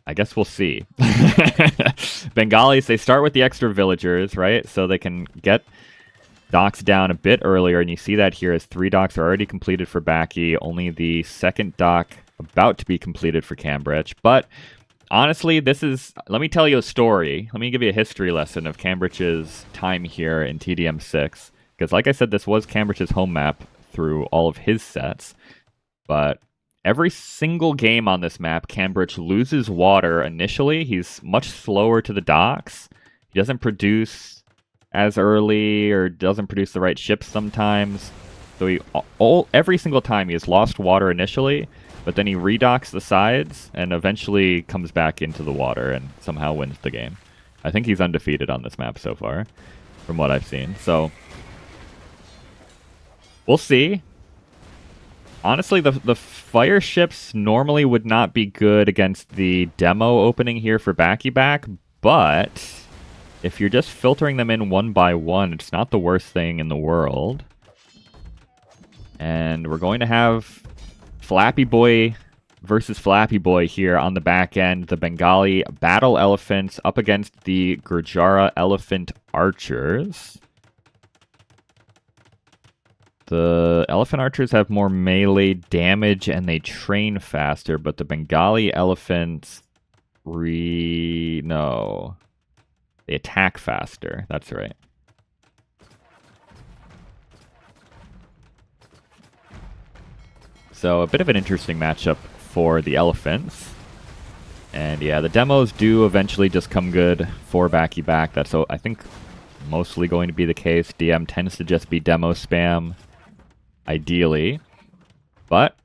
I guess we'll see. Bengalis, they start with the extra villagers, right? So they can get docks down a bit earlier. And you see that here as 3 docks are already completed for Backy. Only the second dock about to be completed for c3mbrich. But honestly, this is... Let me tell you a story. Let me give you a history lesson of c3mbrich's time here in TDM6. Because like I said, this was c3mbrich's home map through all of his sets, but every single game on this map, c3mbrich loses water initially. He's much slower to the docks. He doesn't produce as early or doesn't produce the right ships sometimes. So every single time he has lost water initially, but then he redocks the sides and eventually comes back into the water and somehow wins the game. I think he's undefeated on this map so far, from what I've seen. So we'll see. Honestly, the fire ships normally would not be good against the demo opening here for Backyback, but if you're just filtering them in one by one, it's not the worst thing in the world. And we're going to have Flappy Boy versus Flappy Boy here on the back end. The Bengali Battle Elephants up against the Gurjara Elephant Archers. The Elephant Archers have more melee damage and they train faster, but the Bengali Elephants... No. They attack faster. That's right. So a bit of an interesting matchup for the Elephants. And yeah, the demos do eventually just come good for Backyback. That's, I think, mostly going to be the case. DM tends to just be demo spam, ideally. But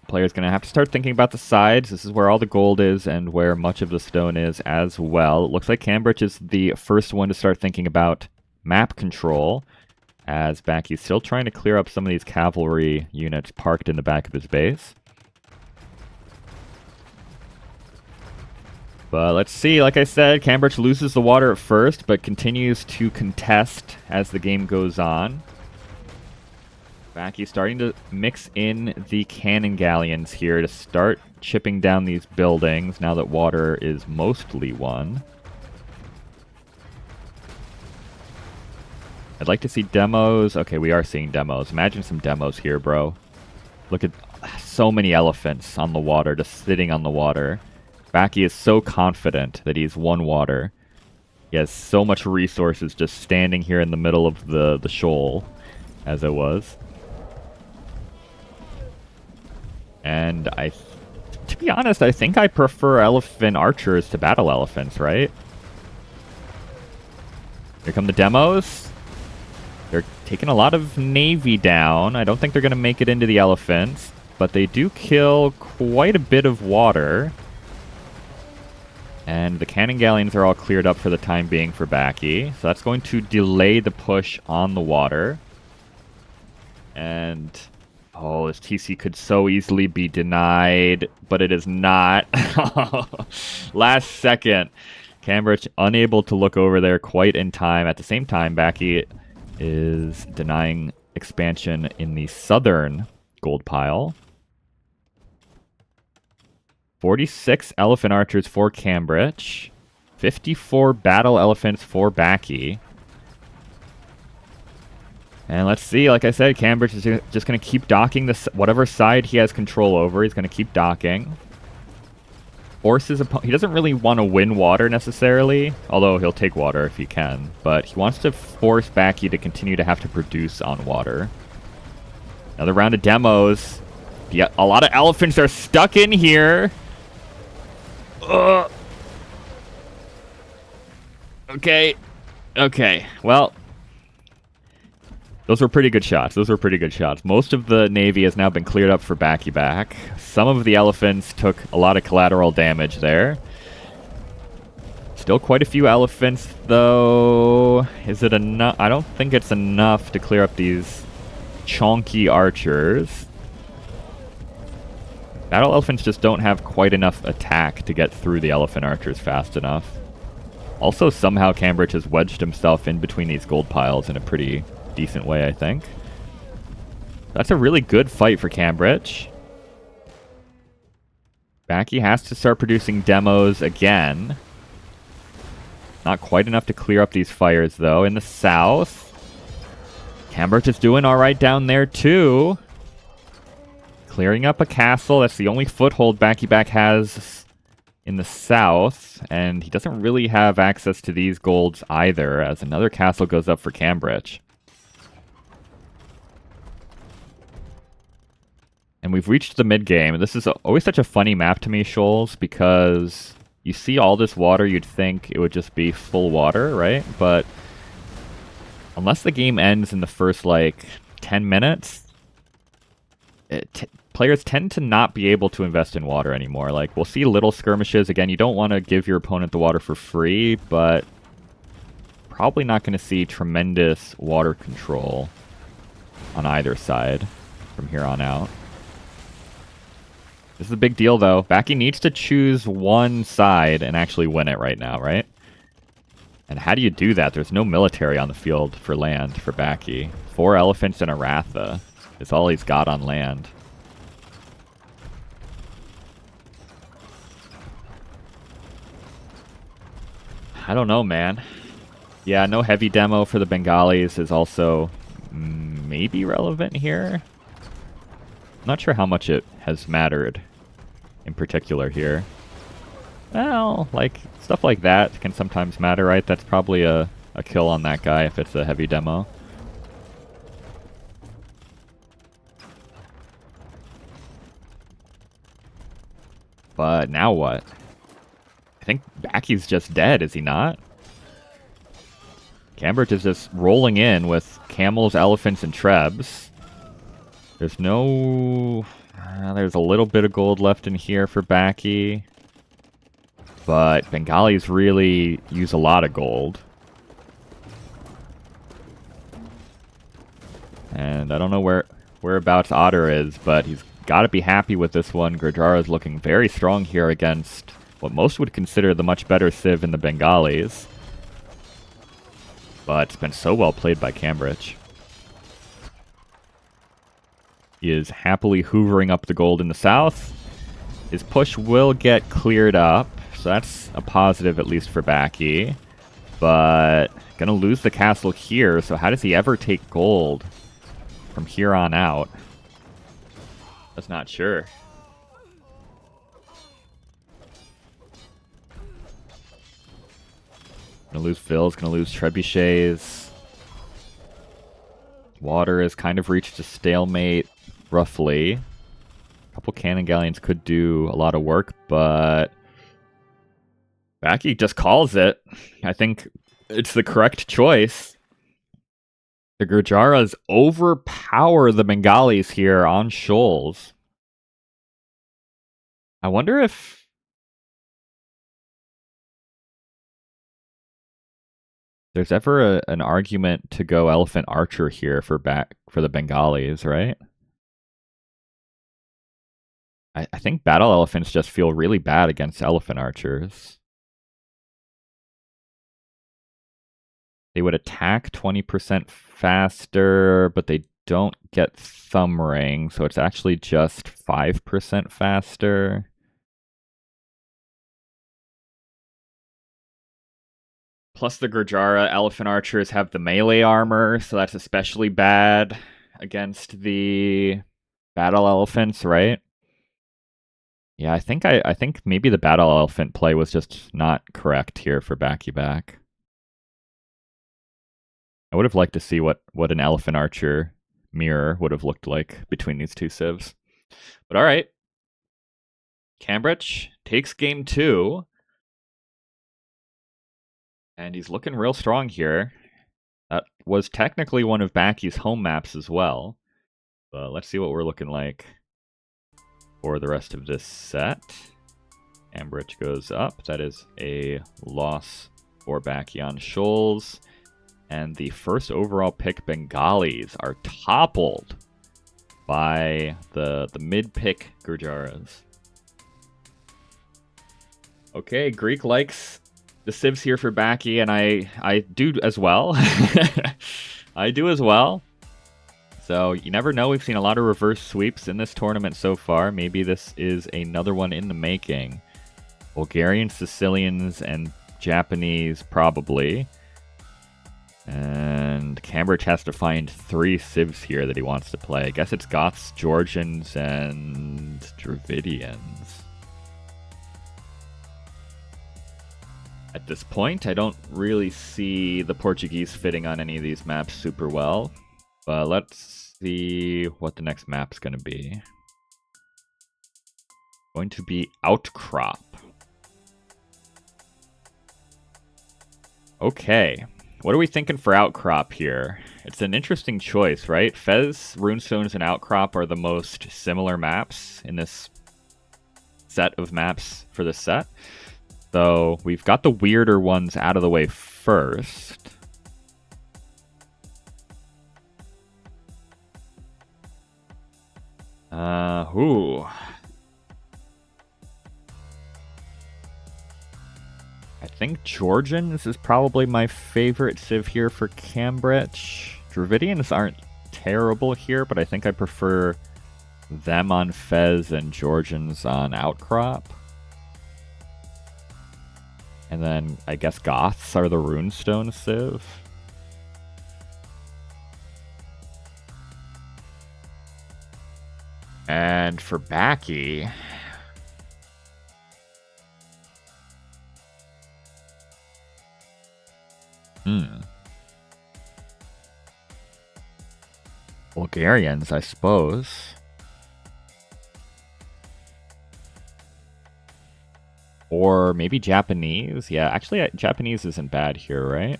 player's going to have to start thinking about the sides. This is where all the gold is and where much of the stone is as well. It looks like c3mbrich is the first one to start thinking about map control, as Backy's still trying to clear up some of these cavalry units parked in the back of his base. But let's see, like I said, c3mbrich loses the water at first, but continues to contest as the game goes on. Backy's starting to mix in the cannon galleons here to start chipping down these buildings now that water is mostly won. I'd like to see demos. Okay, we are seeing demos. Imagine some demos here, bro. Look at so many elephants on the water, just sitting on the water. Backy is so confident that he's won water. He has so much resources just standing here in the middle of the shoal, as it was. And to be honest, I think I prefer elephant archers to battle elephants, right? Here come the demos. They're taking a lot of navy down. I don't think they're going to make it into the elephants, but they do kill quite a bit of water. And the cannon galleons are all cleared up for the time being for Backy. So that's going to delay the push on the water. And... oh, this TC could so easily be denied, but it is not. Last second. c3mbrich unable to look over there quite in time. At the same time, Backy is denying expansion in the southern gold pile. 46 elephant archers for c3mbrich. 54 battle elephants for Backy. And let's see, like I said, c3mbrich is just going to keep docking this, whatever side he has control over. He's going to keep docking. He doesn't really want to win water necessarily, although he'll take water if he can. But he wants to force Backy to continue to have to produce on water. Another round of demos. Yeah, a lot of elephants are stuck in here. Ugh. Okay. Okay. Well, Those were pretty good shots. Those were pretty good shots. Most of the Navy has now been cleared up for Backyback. Some of the elephants took a lot of collateral damage there. Still quite a few elephants, though. Is it enough? I don't think it's enough to clear up these chonky archers. Battle elephants just don't have quite enough attack to get through the elephant archers fast enough. Also, somehow c3mbrich has wedged himself in between these gold piles in a pretty decent way, I think. That's a really good fight for c3mbrich. Backy has to start producing demos again. Not quite enough to clear up these fires, though. In the south, c3mbrich is doing alright down there, too. Clearing up a castle. That's the only foothold Backyback has in the south. And he doesn't really have access to these golds either, as another castle goes up for c3mbrich. And we've reached the mid-game. This is always such a funny map to me, Shoals, because you see all this water, you'd think it would just be full water, right? But unless the game ends in the first, like, 10 minutes, players tend to not be able to invest in water anymore. Like, we'll see little skirmishes. Again, you don't want to give your opponent the water for free, but probably not going to see tremendous water control on either side from here on out. This is a big deal, though. Backy needs to choose one side and actually win it right now, right? And how do you do that? There's no military on the field for land for Backy. 4 elephants and a Ratha is all he's got on land. I don't know, man. Yeah, no heavy demo for the Bengalis is also maybe relevant here. I'm not sure how much it has mattered in particular here. Well, like, stuff like that can sometimes matter, right? That's probably a kill on that guy if it's a heavy demo. But now what? I think Backy's just dead, is he not? c3mbrich is just rolling in with camels, elephants, and trebs. There's no... there's a little bit of gold left in here for Backy. But Bengalis really use a lot of gold. And I don't know whereabouts Otter is, but he's got to be happy with this one. Gurjara is looking very strong here against what most would consider the much better Civ in the Bengalis. But it's been so well played by c3mbrich. He is happily hoovering up the gold in the south. His push will get cleared up, so that's a positive at least for Backy. But gonna lose the castle here, so how does he ever take gold from here on out? That's not sure. Gonna lose Phil's, gonna lose Trebuchets. Water has kind of reached a stalemate, roughly. A couple cannon galleons could do a lot of work, but Backy just calls it. I think it's the correct choice. The Gurjaras overpower the Bengalis here on Shoals. I wonder if... there's ever an argument to go Elephant Archer here for the Bengalis, right? I think battle elephants just feel really bad against elephant archers. They would attack 20% faster, but they don't get thumb ring, so it's actually just 5% faster. Plus the Gurjara elephant archers have the melee armor, so that's especially bad against the battle elephants, right? Yeah, I think maybe the battle elephant play was just not correct here for Backyback. I would have liked to see what an elephant archer mirror would have looked like between these two civs. But all right. c3mbrich takes game 2. And he's looking real strong here. That was technically one of Backy's home maps as well. But let's see what we're looking like for the rest of this set. c3mbrich goes up. That is a loss for Backy on Shoals. And the first overall pick Bengalis are toppled by the mid-pick Gurjaras. Okay, Greek likes the civs here for Backy, and I do as well. I do as well. So you never know. We've seen a lot of reverse sweeps in this tournament so far. Maybe this is another one in the making. Bulgarians, Sicilians, and Japanese probably. And c3mbrich has to find 3 civs here that he wants to play. I guess it's Goths, Georgians, and Dravidians. At this point, I don't really see the Portuguese fitting on any of these maps super well. But let's see what the next map's going to be. Going to be Outcrop. Okay. What are we thinking for Outcrop here? It's an interesting choice, right? Fez, Runestones, and Outcrop are the most similar maps in this set of maps for this set. So we've got the weirder ones out of the way first. Ooh. I think Georgians is probably my favorite civ here for c3mbrich. Dravidians aren't terrible here, but I think I prefer them on Fez and Georgians on Outcrop. And then I guess Goths are the Runestone civ. And for Backy, Bulgarians, I suppose. Or maybe Japanese. Yeah, actually, Japanese isn't bad here, right?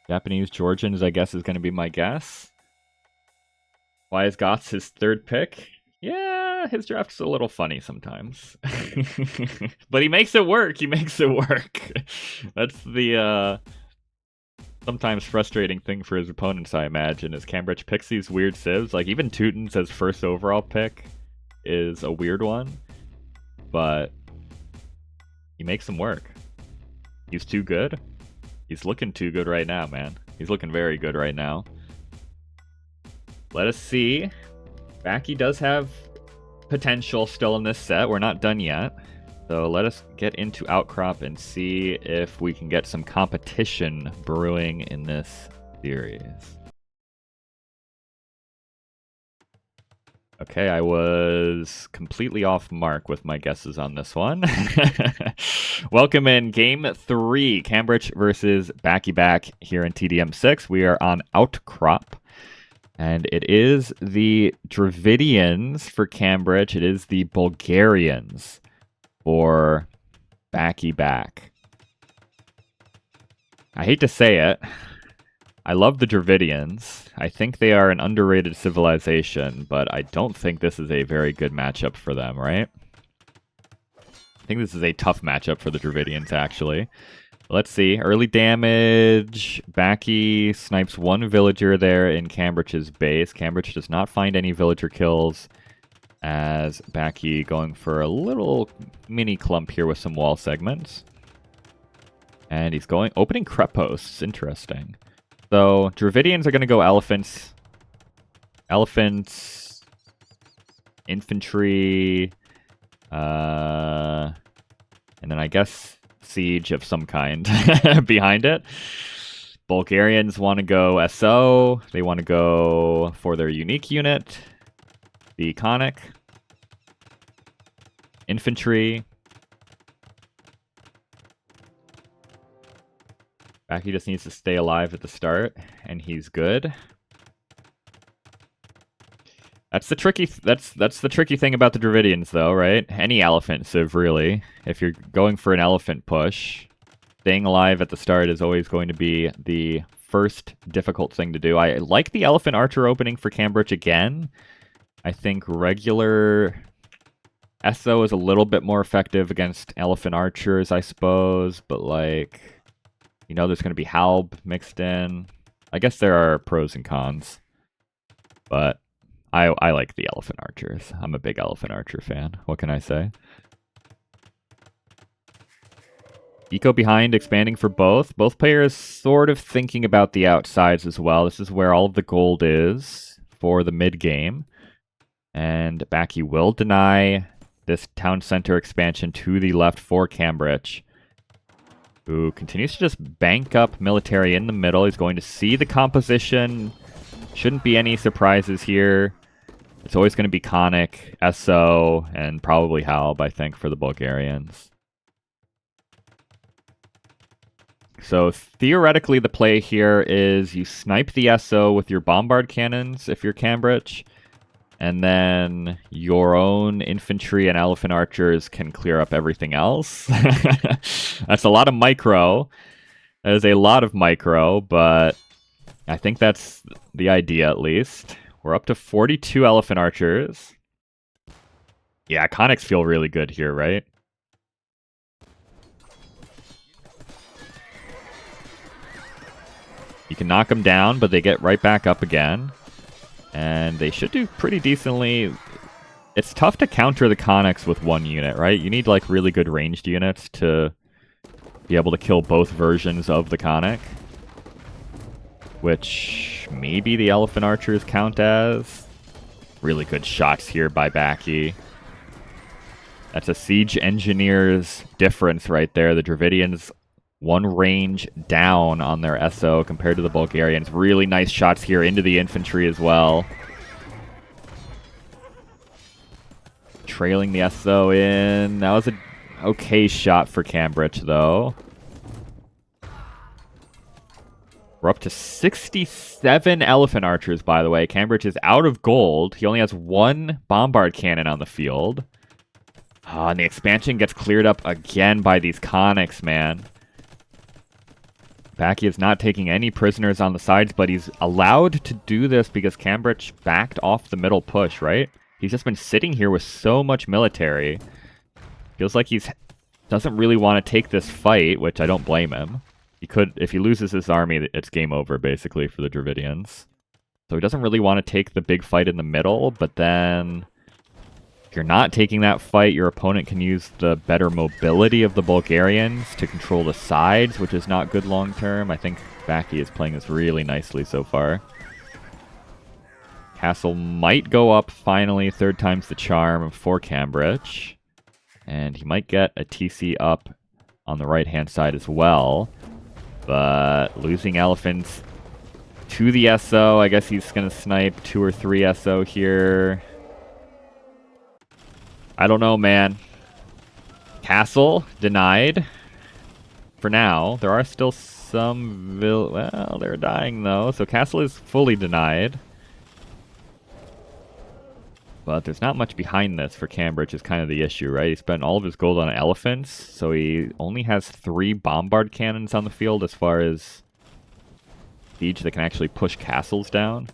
Japanese, Georgians, I guess, is going to be my guess. Why is Goths his third pick? Yeah, his draft's a little funny sometimes. But he makes it work. He makes it work. That's the sometimes frustrating thing for his opponents, I imagine, is c3mbrich picks these weird civs. Like, even Teuton's as first overall pick is a weird one. But he makes them work. He's too good. He's looking too good right now, man. He's looking very good right now. Let us see. Backy does have potential still in this set. We're not done yet. So let us get into Outcrop and see if we can get some competition brewing in this series. Okay, I was completely off mark with my guesses on this one. Welcome in Game 3, c3mbrich versus Backyback here in TDM6. We are on Outcrop. And it is the Dravidians for c3mbrich. It is the Bulgarians for Backyback. I hate to say it. I love the Dravidians. I think they are an underrated civilization, but I don't think this is a very good matchup for them, right? I think this is a tough matchup for the Dravidians, actually. Let's see. Early damage. Backy snipes one villager there in c3mbrich's base. c3mbrich does not find any villager kills, as Backy going for a little mini clump here with some wall segments. And he's opening creposts. Interesting. So, Dravidians are going to go elephants. Elephants. Infantry. And then I guess siege of some kind behind it. Bulgarians want to go SO. They want to go for their unique unit. The Iconic. Infantry. Backy just needs to stay alive at the start, and he's good. That's the tricky thing about the Dravidians, though, right? Any elephant civ, really. If you're going for an elephant push, staying alive at the start is always going to be the first difficult thing to do. I like the Elephant Archer opening for c3mbrich again. I think regular SO is a little bit more effective against Elephant Archers, I suppose, but like, you know, there's going to be Halb mixed in. I guess there are pros and cons, but I like the Elephant Archers. I'm a big Elephant Archer fan. What can I say? Eco behind, expanding for both. Both players sort of thinking about the outsides as well. This is where all of the gold is for the mid game. And Backy will deny this town center expansion to the left for c3mbrich, who continues to just bank up military in the middle. He's going to see the composition. Shouldn't be any surprises here. It's always going to be Conic, SO, and probably Halb, I think, for the Bulgarians. So theoretically, the play here is you snipe the SO with your bombard cannons if you're c3mbrich, and then your own infantry and elephant archers can clear up everything else. That's a lot of micro. That is a lot of micro, but I think that's the idea at least. We're up to 42 elephant archers. Yeah, Conics feel really good here, right? You can knock them down, but they get right back up again. And they should do pretty decently. It's tough to counter the Conics with one unit, right? You need like really good ranged units to be able to kill both versions of the Conic. Which maybe the Elephant Archers count as. Really good shots here by Backy. That's a Siege Engineer's difference right there. The Dravidians one range down on their SO compared to the Bulgarians. Really nice shots here into the infantry as well. Trailing the SO in. That was an okay shot for c3mbrich, though. We're up to 67 Elephant Archers, by the way. c3mbrich is out of gold. He only has one Bombard Cannon on the field. And the expansion gets cleared up again by these Conics, man. Backy is not taking any prisoners on the sides, but he's allowed to do this because c3mbrich backed off the middle push, right? He's just been sitting here with so much military. Feels like he's doesn't really want to take this fight, which I don't blame him. He could, if he loses his army, it's game over, basically, for the Dravidians. So he doesn't really want to take the big fight in the middle, but then if you're not taking that fight, your opponent can use the better mobility of the Bulgarians to control the sides, which is not good long term. I think Backy is playing this really nicely so far. Castle might go up finally, third time's the charm for c3mbrich. And he might get a TC up on the right-hand side as well. But losing elephants to the SO, I guess he's going to snipe 2 or 3 SO here. I don't know, man. Castle denied. For now, there are still some well, they're dying though. So castle is fully denied. But there's not much behind this for c3mbrich is kind of the issue, right? He spent all of his gold on elephants, so he only has 3 bombard cannons on the field as far as siege that can actually push castles down.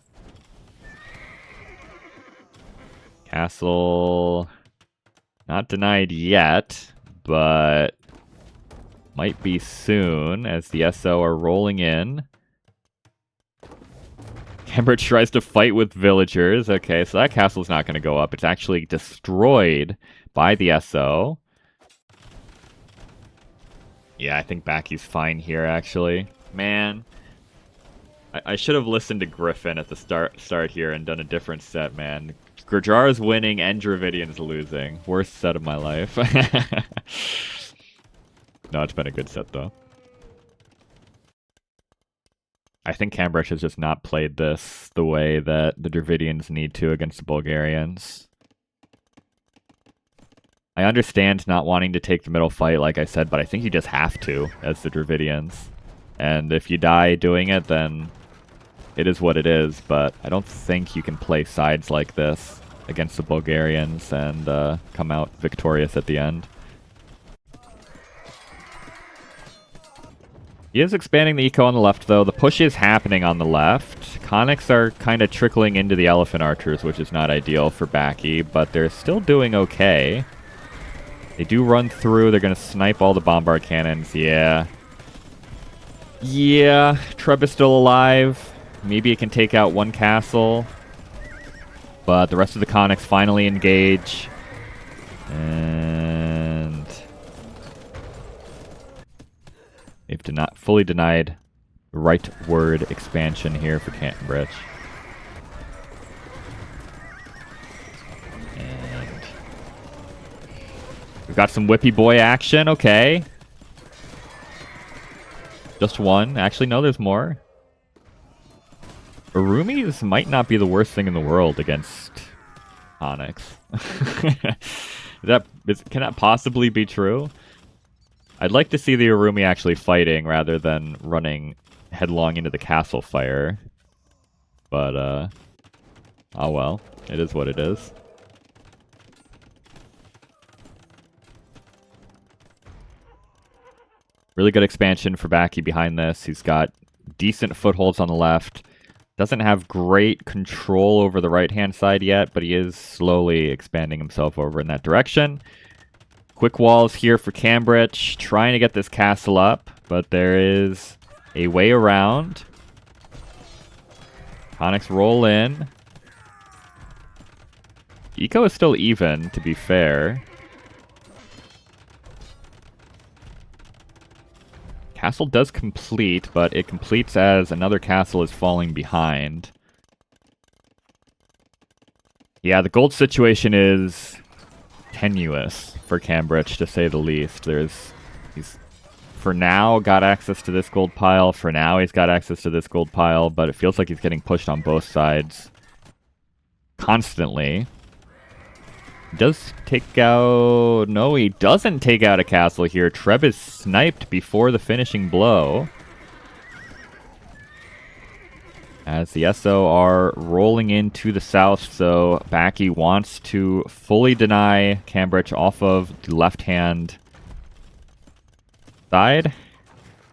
Castle not denied yet, but might be soon as the SO are rolling in. c3mbrich tries to fight with villagers. Okay, so that castle's not going to go up. It's actually destroyed by the SO. Yeah, I think Backy's fine here, actually. Man, I should have listened to Griffin at the start here and done a different set, man. Gurjara's winning and Dravidian's losing. Worst set of my life. No, it's been a good set, though. I think c3mbrich has just not played this the way that the Dravidians need to against the Bulgarians. I understand not wanting to take the middle fight, like I said, but I think you just have to as the Dravidians. And if you die doing it, then it is what it is, but I don't think you can play sides like this against the Bulgarians and come out victorious at the end. He is expanding the eco on the left, though. The push is happening on the left. Conics are kind of trickling into the elephant archers, which is not ideal for Backy, but they're still doing okay. They do run through. They're going to snipe all the bombard cannons. Yeah. Yeah, Treb is still alive. Maybe it can take out one castle. But the rest of the Conics finally engage. And they've fully denied rightward expansion here for c3mbrich. And we've got some Whippy Boy action. Okay. Just one. Actually, no, there's more. Arumis might not be the worst thing in the world against Onyx. Can that possibly be true? I'd like to see the Arumi actually fighting rather than running headlong into the castle fire. But, oh well. It is what it is. Really good expansion for Backy behind this. He's got decent footholds on the left. Doesn't have great control over the right-hand side yet, but he is slowly expanding himself over in that direction. Quick walls here for c3mbrich, trying to get this castle up, but there is a way around. Conics roll in. Eco is still even, to be fair. Castle does complete, but it completes as another castle is falling behind. Yeah, the gold situation is tenuous for c3mbrich, to say the least. He's for now got access to this gold pile. For now, he's got access to this gold pile, but it feels like he's getting pushed on both sides constantly. He does take out... No, he doesn't take out a castle here. Treb is sniped before the finishing blow. As the SO are rolling into the south, so Backy wants to fully deny c3mbrich off of the left-hand side.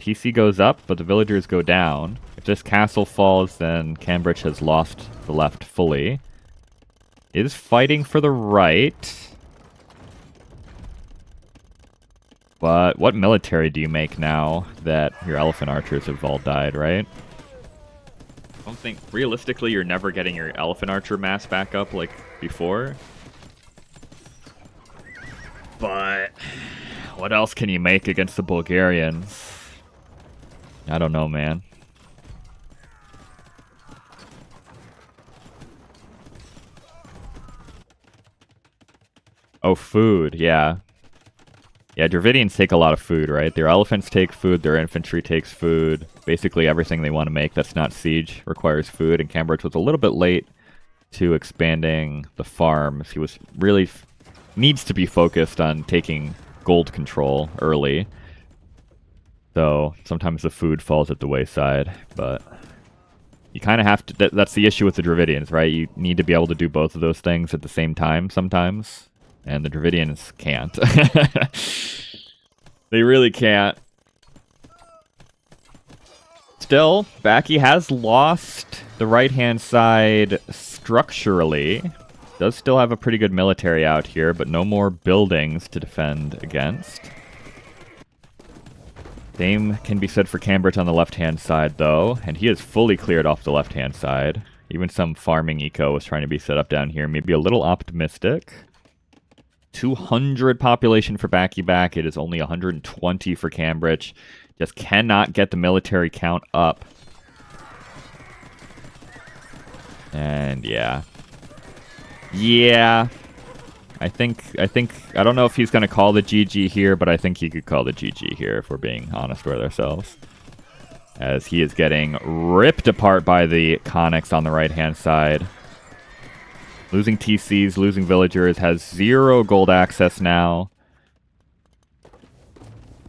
TC goes up, but the villagers go down. If this castle falls, then c3mbrich has lost the left fully. Is fighting for the right. But what military do you make now that your elephant archers have all died, right? I don't think, realistically, you're never getting your elephant archer mass back up like before. But what else can you make against the Bulgarians? I don't know, man. Oh, food, yeah. Yeah, Dravidians take a lot of food, right? Their elephants take food, their infantry takes food. Basically everything they want to make that's not siege requires food, and c3mbrich was a little bit late to expanding the farms. He was really needs to be focused on taking gold control early. So sometimes the food falls at the wayside, but you kind of have to... That's the issue with the Dravidians, right? You need to be able to do both of those things at the same time sometimes. And the Dravidians can't. They really can't. Still, Backy has lost the right-hand side structurally. Does still have a pretty good military out here, but no more buildings to defend against. Same can be said for c3mbrich on the left-hand side, though. And he is fully cleared off the left-hand side. Even some farming eco was trying to be set up down here. Maybe a little optimistic. 200 population for Backyback. It is only 120 for c3mbrich. Just cannot get the military count up. And yeah. Yeah. I don't know if he's going to call the GG here, but I think he could call the GG here if we're being honest with ourselves. As he is getting ripped apart by the Conics on the right-hand side. Losing TCs, losing villagers, has 0 gold access now.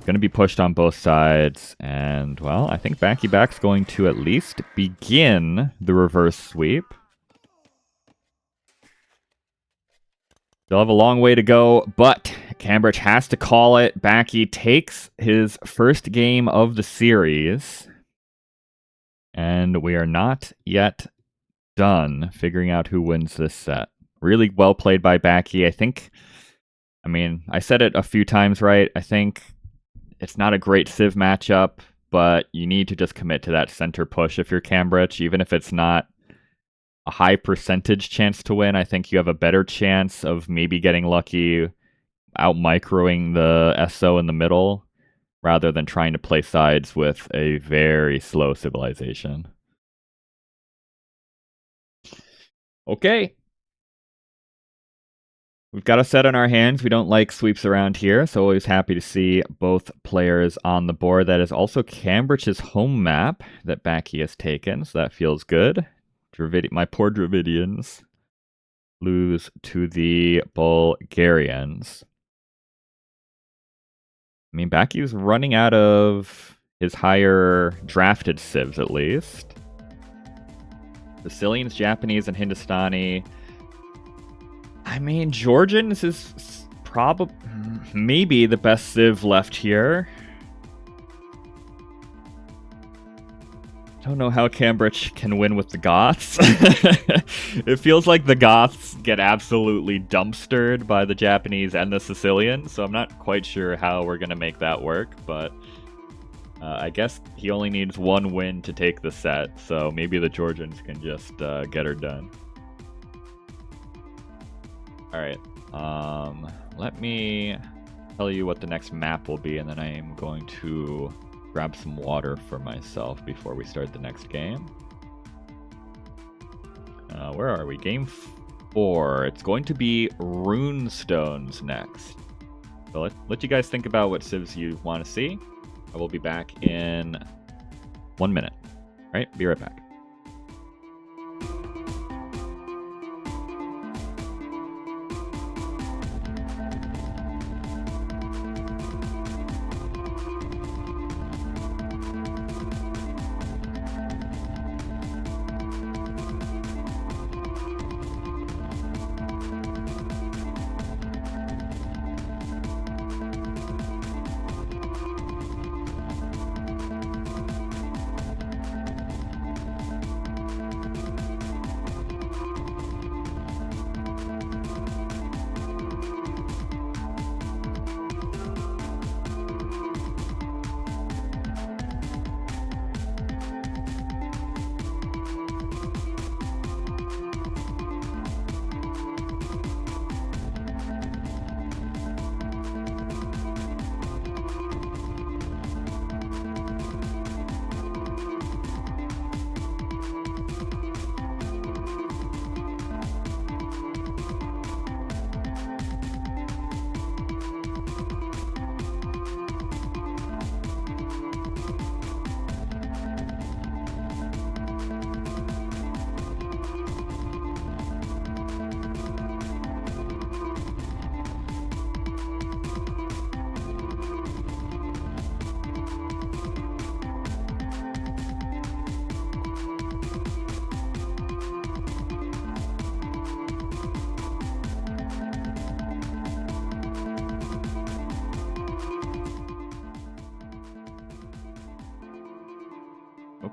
Going to be pushed on both sides. And, well, I think Backyback's going to at least begin the reverse sweep. They'll have a long way to go, but c3mbrich has to call it. Backy takes his first game of the series. And we are not yet done figuring out who wins this set. Really well played by Backy. I said it a few times, right? I think it's not a great Civ matchup, but you need to just commit to that center push if you're c3mbrich, even if it's not a high percentage chance to win. I think you have a better chance of maybe getting lucky out microing the SO in the middle rather than trying to play sides with a very slow civilization. Okay. We've got a set on our hands. We don't like sweeps around here, so always happy to see both players on the board. That is also c3mbrich's home map that Backy has taken, so that feels good. My poor Dravidians lose to the Bulgarians. I mean, Backy's running out of his higher drafted civs, at least. Sicilians, Japanese, and Hindustani. I mean, Georgians is probably maybe the best civ left here. I don't know how c3mbrich can win with the Goths. It feels like the Goths get absolutely dumpstered by the Japanese and the Sicilians, so I'm not quite sure how we're going to make that work, but I guess he only needs one win to take the set, so maybe the Georgians can just get her done. Alright, let me tell you what the next map will be, and then I am going to grab some water for myself before we start the next game. Where are we? Game 4. It's going to be Runestones next. So let you guys think about what civs you want to see. I will be back in 1 minute. All right, be right back.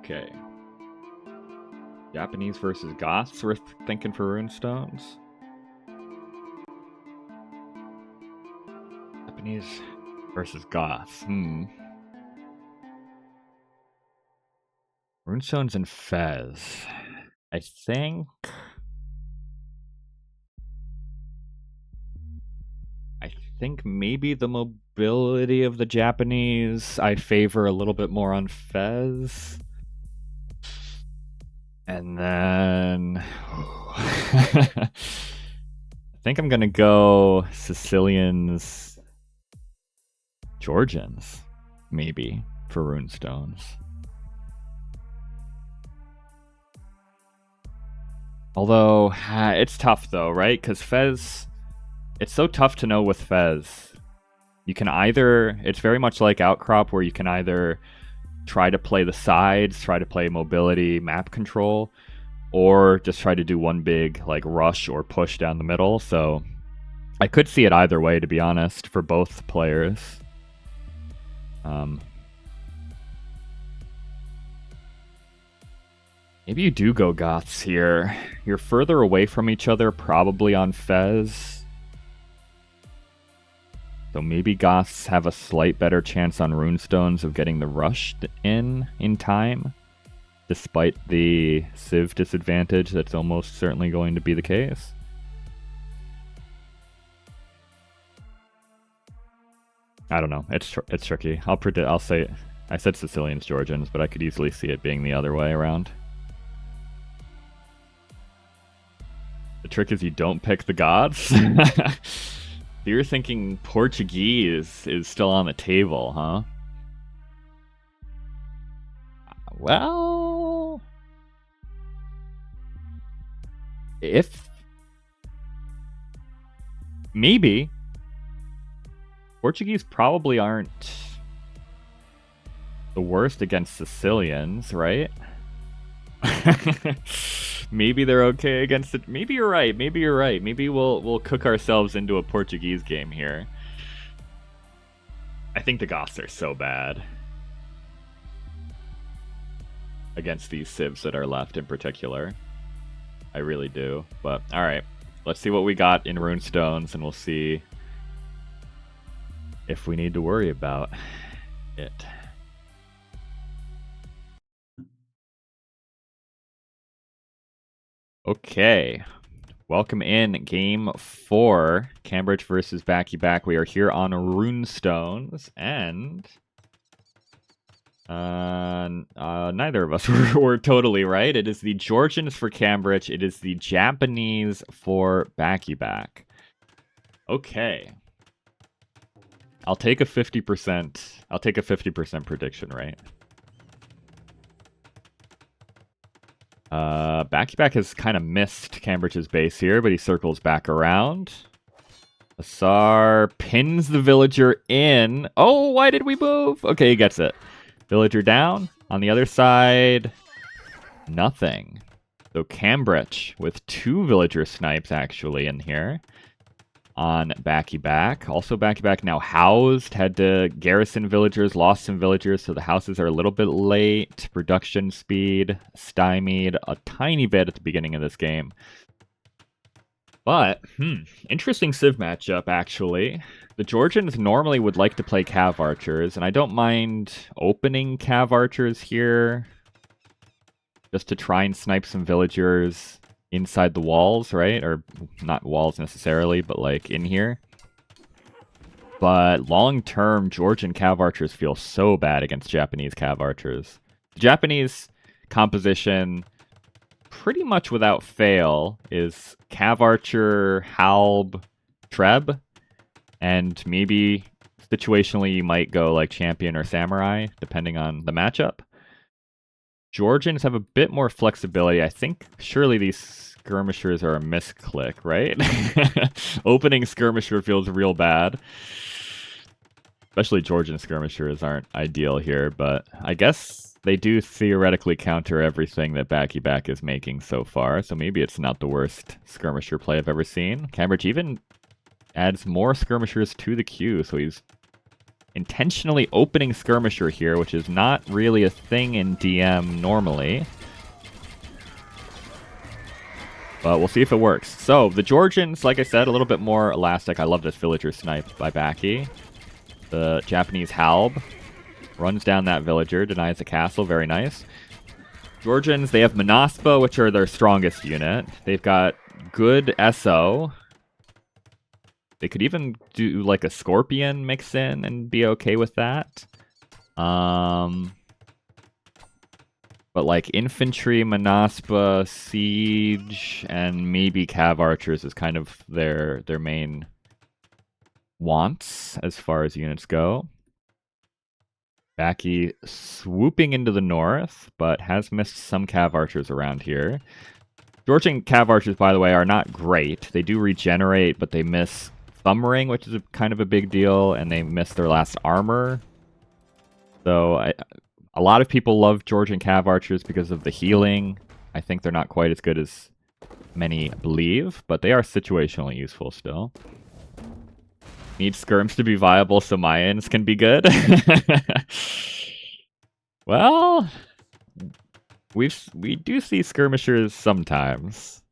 Okay. Japanese versus Goths, we're thinking for Runestones. Japanese versus Goths. Runestones and Fez. I think maybe the mobility of the Japanese I favor a little bit more on Fez. And then I think I'm gonna go Sicilians, Georgians, maybe, for Runestones. Although, it's tough though, right? Because Fez, it's so tough to know with Fez. You can either, it's very much like Outcrop, where you can either try to play the sides, try to play mobility, map control, or just try to do one big like rush or push down the middle. So I could see it either way, to be honest, for both players. Maybe you do go Goths here. You're further away from each other, probably on Fez. So maybe Goths have a slight better chance on Runestones of getting the rush in time. Despite the Civ disadvantage, that's almost certainly going to be the case. I don't know. It's tricky. I'll say I said Sicilians, Georgians, but I could easily see it being the other way around. The trick is you don't pick the gods. You're thinking Portuguese is still on the table, huh? Well, if maybe Portuguese probably aren't the worst against Sicilians, right? Maybe they're okay against it. Maybe you're right. Maybe you're right. Maybe we'll cook ourselves into a Portuguese game here. I think the Goths are so bad against these civs that are left in particular. I really do. But all right, let's see what we got in Runestones, and we'll see if we need to worry about it. Okay, welcome in Game 4, c3mbrich versus Backyback. We are here on Runestones, and neither of us were totally right. It is the Georgians for c3mbrich. It is the Japanese for Backyback. Okay. I'll take a 50%. I'll take a 50% prediction, right? Backyback has kind of missed c3mbrich's base here, but he circles back around. Asar pins the villager in. Oh, why did we move? Okay, he gets it. Villager down. On the other side, nothing. So c3mbrich with 2 villager snipes actually in here on Backyback. Also, Backyback now housed, had to garrison villagers, lost some villagers, so the houses are a little bit late. Production speed stymied a tiny bit at the beginning of this game. But, interesting Civ matchup, actually. The Georgians normally would like to play Cav Archers, and I don't mind opening Cav Archers here just to try and snipe some villagers inside the walls, right? Or not walls necessarily, but like in here. But long-term, Georgian Cav Archers feel so bad against Japanese Cav Archers. The Japanese composition, pretty much without fail, is Cav Archer, Halb, Treb, and maybe situationally you might go like Champion or Samurai, depending on the matchup. Georgians have a bit more flexibility. I think surely these skirmishers are a misclick, right? Opening skirmisher feels real bad. Especially Georgian skirmishers aren't ideal here, but I guess they do theoretically counter everything that Backyback is making so far, so maybe it's not the worst skirmisher play I've ever seen. c3mbrich even adds more skirmishers to the queue, so he's intentionally opening skirmisher here, which is not really a thing in DM normally. But we'll see if it works. So, the Georgians, like I said, a little bit more elastic. I love this villager snipe by Backy. The Japanese Halb runs down that villager, denies the castle. Very nice. Georgians, they have Manaspa, which are their strongest unit. They've got good SO. They could even do like a Scorpion mix in and be okay with that. But like infantry, Manaspa, siege, and maybe Cav Archers is kind of their main wants as far as units go. Backy swooping into the north, but has missed some Cav Archers around here. Georgian Cav Archers, by the way, are not great. They do regenerate, but they miss Thumb Ring, which is kind of a big deal, and they missed their last armor. So a lot of people love Georgian Cav Archers because of the healing. I think they're not quite as good as many believe, but they are situationally useful still. Need skirms to be viable so Mayans can be good. Well, we do see skirmishers sometimes.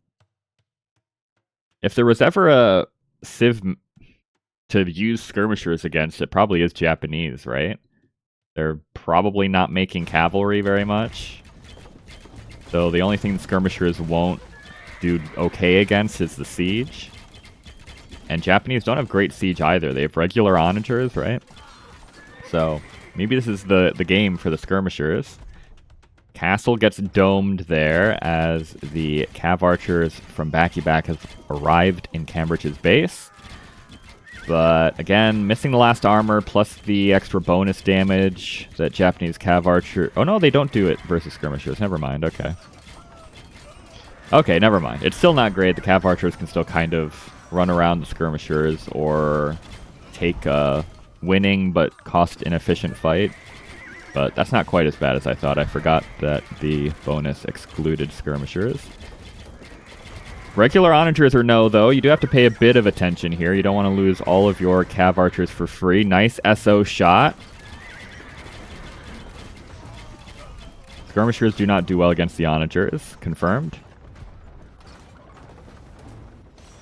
If there was ever a civ to use skirmishers against, it probably is Japanese, right? They're probably not making cavalry very much. So the only thing skirmishers won't do okay against is the siege. And Japanese don't have great siege either. They have regular onagers, right? So maybe this is the game for the skirmishers. Castle gets domed there as the cav archers from Backyback have arrived in c3mbrich's base. But again, missing the last armor plus the extra bonus damage that Japanese cav archer... Oh no, they don't do it versus skirmishers. Never mind, okay. Okay, never mind. It's still not great. The cav archers can still kind of run around the skirmishers or take a winning but cost inefficient fight. But that's not quite as bad as I thought. I forgot that the bonus excluded skirmishers. Regular onagers or no, though, you do have to pay a bit of attention here. You don't want to lose all of your cav archers for free. Nice SO shot. Skirmishers do not do well against the onagers. Confirmed.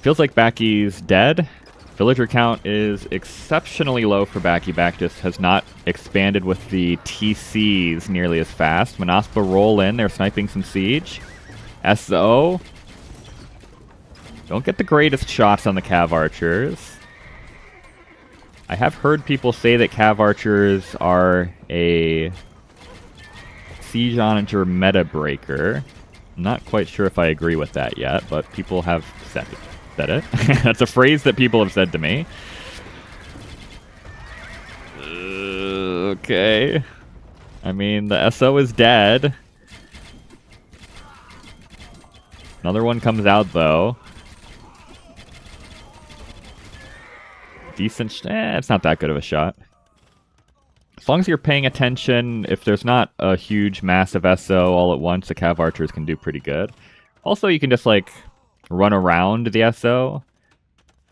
Feels like Backy's dead. Villager count is exceptionally low for Backyback, just has not expanded with the TCs nearly as fast. Manaspa roll in, they're sniping some siege. SO. Don't get the greatest shots on the cav archers. I have heard people say that cav archers are a siege onager meta breaker. I'm not quite sure if I agree with that yet, but people have said it. That's a phrase that people have said to me. Okay. I mean, the SO is dead. Another one comes out, though. Decent. It's not that good of a shot. As long as you're paying attention, if there's not a huge, massive SO all at once, the cav archers can do pretty good. Also, you can just, like, run around the SO.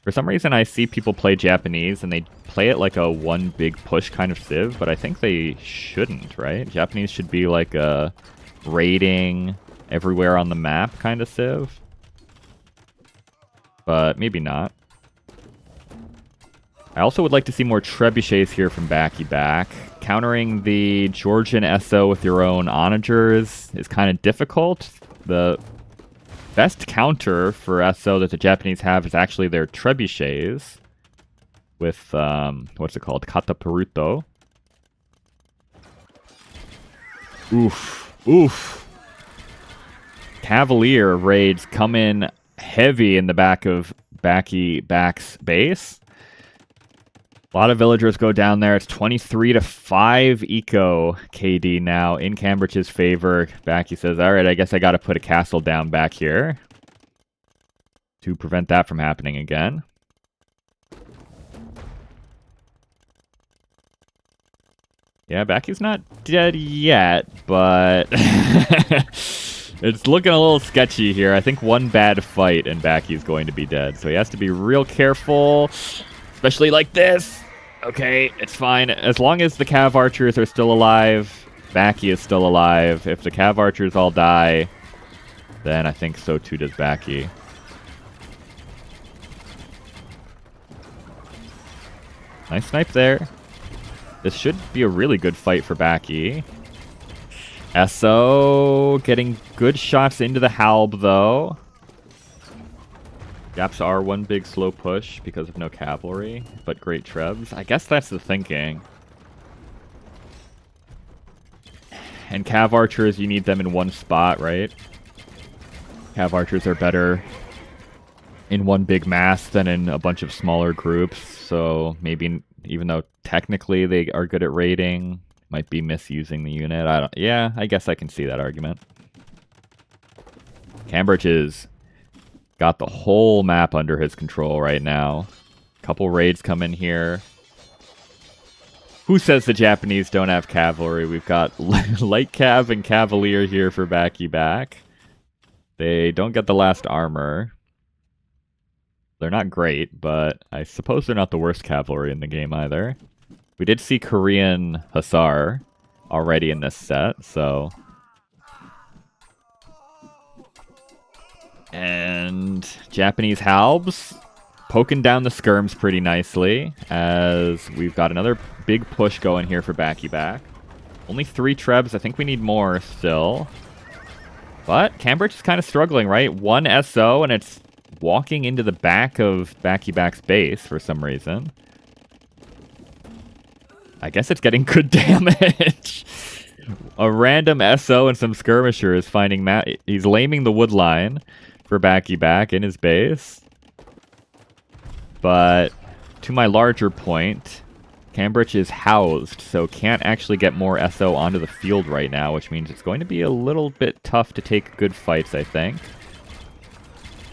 For some reason, I see people play Japanese, and they play it like a one big push kind of civ, but I think they shouldn't, right? Japanese should be like a raiding everywhere on the map kind of civ. But maybe not. I also would like to see more trebuchets here from Backyback. Countering the Georgian SO with your own onagers is kind of difficult. The best counter for SO that the Japanese have is actually their trebuchets with, what's it called? Katapuruto. Oof. Oof. Cavalier raids come in heavy in the back of Backyback's base. A lot of villagers go down there. It's 23-5 eco KD now in c3mbrich's favor. Backy says, all right, I guess I got to put a castle down back here to prevent that from happening again. Yeah, Backy's not dead yet, but it's looking a little sketchy here. I think one bad fight and Backy's going to be dead. So he has to be real careful, especially like this. Okay, it's fine. As long as the cav archers are still alive, Backy is still alive. If the cav archers all die, then I think so too does Backy. Nice snipe there. This should be a really good fight for Backy. SO getting good shots into the Halb, though. Japs are one big slow push because of no cavalry, but great trebs. I guess that's the thinking. And cav archers, you need them in one spot, right? Cav archers are better in one big mass than in a bunch of smaller groups, so maybe even though technically they are good at raiding, might be misusing the unit. Yeah, I guess I can see that argument. c3mbrich is got the whole map under his control right now. Couple raids come in here. Who says the Japanese don't have cavalry? We've got light cav and cavalier here for Backyback. They don't get the last armor. They're not great, but I suppose they're not the worst cavalry in the game either. We did see Korean Hussar already in this set, so... And Japanese Halbs poking down the skirms pretty nicely, as we've got another big push going here for Backyback. Only 3 trebs. I think we need more still. But c3mbrich is kind of struggling, right? 1 SO, and it's walking into the back of Backyback's base for some reason. I guess it's getting good damage. A random SO and some skirmishers finding he's laming the wood line for Backyback in his base. But to my larger point, c3mbrich is housed, so can't actually get more SO onto the field right now, which means it's going to be a little bit tough to take good fights, I think.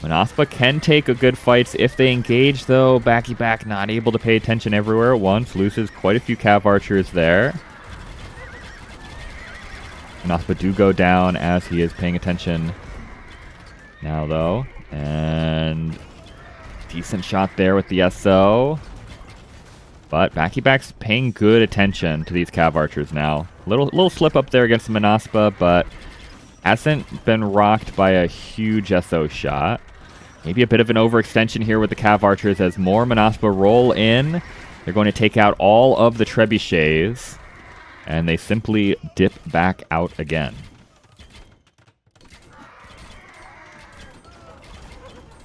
Manaspa can take a good fights if they engage, though. Backyback not able to pay attention everywhere at once. Loses quite a few cav archers there. Manaspa do go down as he is paying attention now, though. And decent shot there with the SO. But Backyback's paying good attention to these cav archers now. Little slip up there against Manaspa, but hasn't been rocked by a huge SO shot. Maybe a bit of an overextension here with the cav archers as more Manaspa roll in. They're going to take out all of the trebuchets, and they simply dip back out again.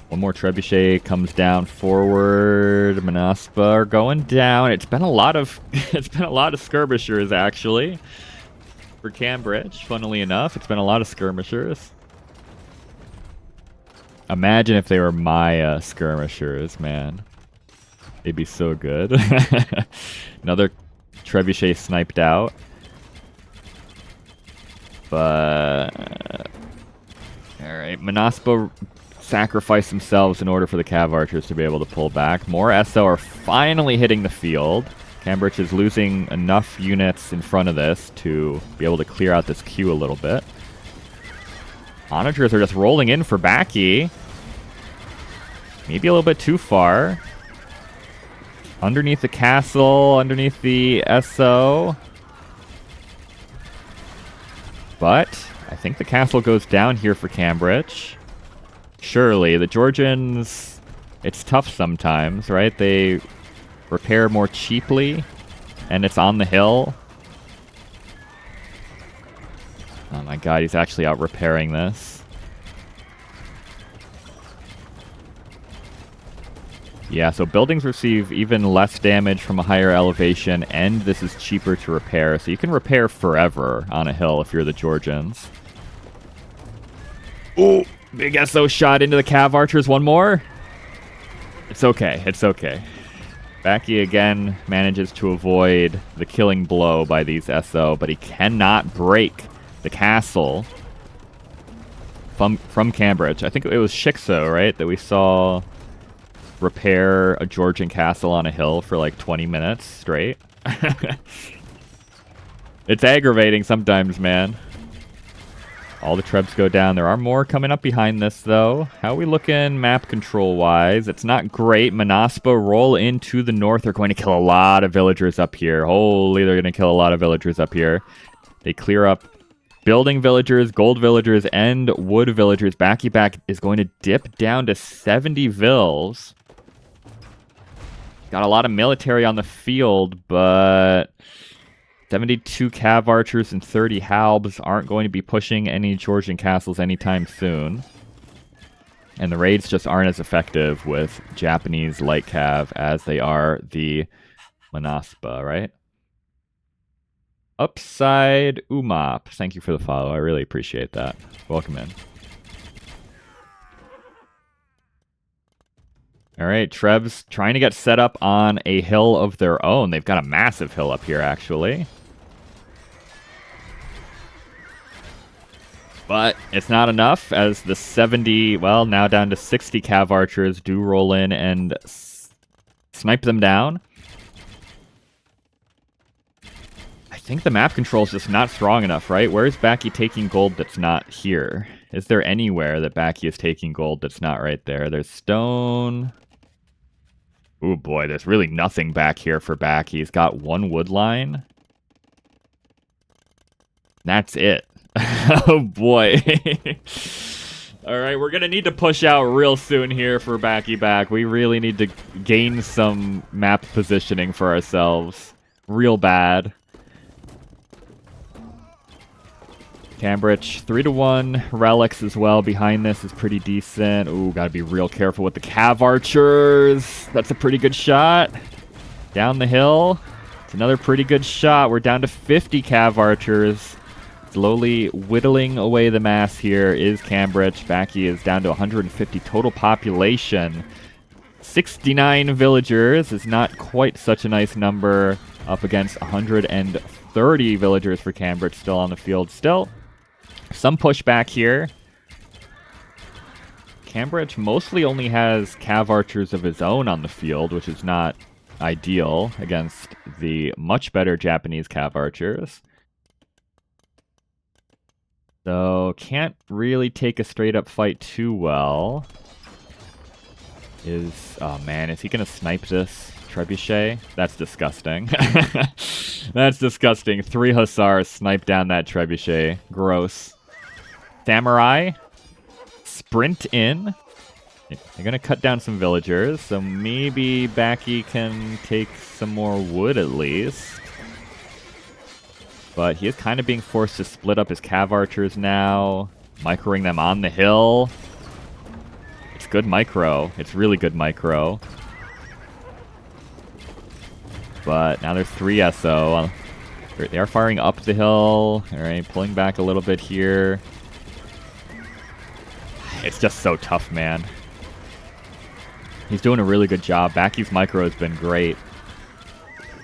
One more trebuchet comes down forward. Manaspa are going down. It's been a lot of skirmishers actually for c3mbrich. Funnily enough, it's been a lot of skirmishers. Imagine if they were Maya skirmishers, man. They'd be so good. Another trebuchet sniped out. But alright, Manaspa sacrifice themselves in order for the cav archers to be able to pull back. More SO are finally hitting the field. c3mbrich is losing enough units in front of this to be able to clear out this queue a little bit. Onagers are just rolling in for Backy. Maybe a little bit too far. Underneath the castle, underneath the SO. But I think the castle goes down here for c3mbrich. Surely, the Georgians, it's tough sometimes, right? They repair more cheaply, and it's on the hill. Oh my god, he's actually out repairing this. Yeah, so buildings receive even less damage from a higher elevation, and this is cheaper to repair. So you can repair forever on a hill if you're the Georgians. Oh, big SO shot into the cav archers. One more. It's okay. It's okay. Backy again manages to avoid the killing blow by these SO, but he cannot break the castle from c3mbrich. I think it was Shikso, right, that we saw repair a Georgian castle on a hill for like 20 minutes straight. It's aggravating sometimes, man. All the trebs go down. There are more coming up behind this, though. How are we looking map control-wise? It's not great. Manaspa roll into the north. They're going to kill a lot of villagers up here. Holy, they're going to kill a lot of villagers up here. They clear up building villagers, gold villagers, and wood villagers. Backyback is going to dip down to 70 vills. Got a lot of military on the field, but 72 cav archers and 30 halbs aren't going to be pushing any Georgian castles anytime soon. And the raids just aren't as effective with Japanese light cav as they are the Manaspa, right? Upside Umap. Thank you for the follow. I really appreciate that. Welcome in. Alright, Trebs trying to get set up on a hill of their own. They've got a massive hill up here, actually. But it's not enough, as the 70, well, now down to 60 cav archers do roll in and snipe them down. I think the map control is just not strong enough, right? Where is Backy taking gold that's not here? Is there anywhere that Backy is taking gold that's not right there? There's stone. Oh boy, there's really nothing back here for back. He's got one wood line. That's it. Oh boy. Alright, we're gonna need to push out real soon here for Backyback. We really need to gain some map positioning for ourselves. Real bad. c3mbrich, 3-1. Relics as well behind this is pretty decent. Ooh, gotta be real careful with the Cav Archers. That's a pretty good shot. Down the hill. It's another pretty good shot. We're down to 50 Cav Archers. Slowly whittling away the mass here is c3mbrich. Backy is down to 150 total population. 69 villagers is not quite such a nice number up against 130 villagers for c3mbrich still on the field. Still, some pushback here. c3mbrich mostly only has Cav Archers of his own on the field, which is not ideal against the much better Japanese Cav Archers. So, can't really take a straight-up fight too well. Oh man, is he gonna snipe this trebuchet? That's disgusting. That's disgusting. 3 hussars snipe down that trebuchet. Gross. Samurai. Sprint in. They're gonna cut down some villagers, so maybe Backy can take some more wood at least. But he is kind of being forced to split up his Cav Archers now. Microing them on the hill. It's good micro. It's really good micro. But now there's 3 SO. They are firing up the hill. Alright, pulling back a little bit here. It's just so tough, man. He's doing a really good job. Backy's micro has been great.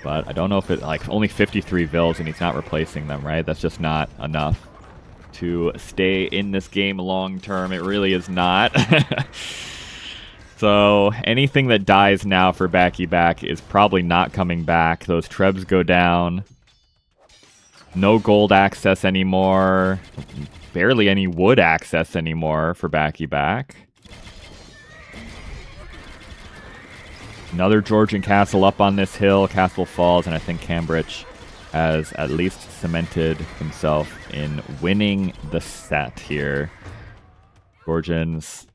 But I don't know if it, like, only 53 vills and he's not replacing them, right? That's just not enough to stay in this game long term. It really is not. So anything that dies now for Backyback is probably not coming back. Those trebs go down. No gold access anymore. Barely any wood access anymore for Backyback. Another Georgian castle up on this hill. Castle falls, and I think c3mbrich has at least cemented himself in winning the set here. Georgians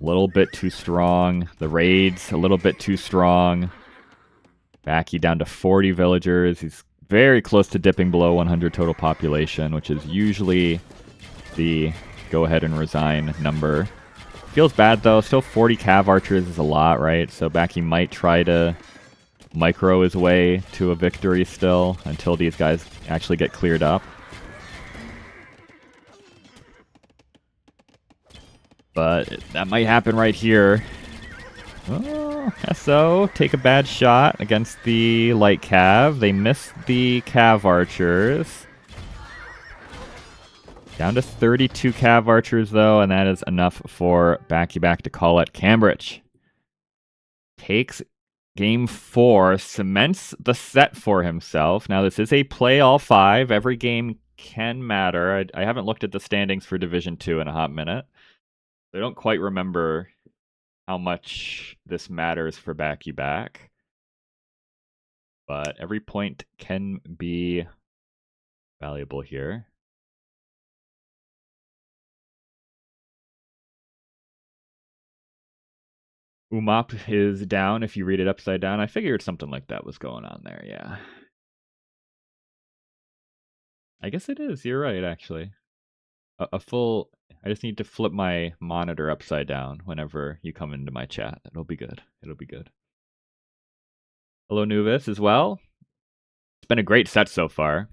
a little bit too strong. The raids a little bit too strong. Backy down to 40 villagers. He's very close to dipping below 100 total population, which is usually the go ahead and resign number. Feels bad though. Still 40 Cav Archers is a lot, right? So Backy might try to micro his way to a victory still until these guys actually get cleared up. But that might happen right here. Oh, SO take a bad shot against the light Cav. They miss the Cav Archers. Down to 32 Cav Archers, though, and that is enough for Backyback to call it. c3mbrich takes game 4, cements the set for himself. Now, this is a play all 5. Every game can matter. I haven't looked at the standings for Division 2 in a hot minute. I don't quite remember how much this matters for Backyback. But every point can be valuable here. Umap is down if you read it upside down. I figured something like that was going on there, yeah. I guess it is. You're right, actually. A full... I just need to flip my monitor upside down whenever you come into my chat. It'll be good. It'll be good. Hello, Nuvis, as well. It's been a great set so far.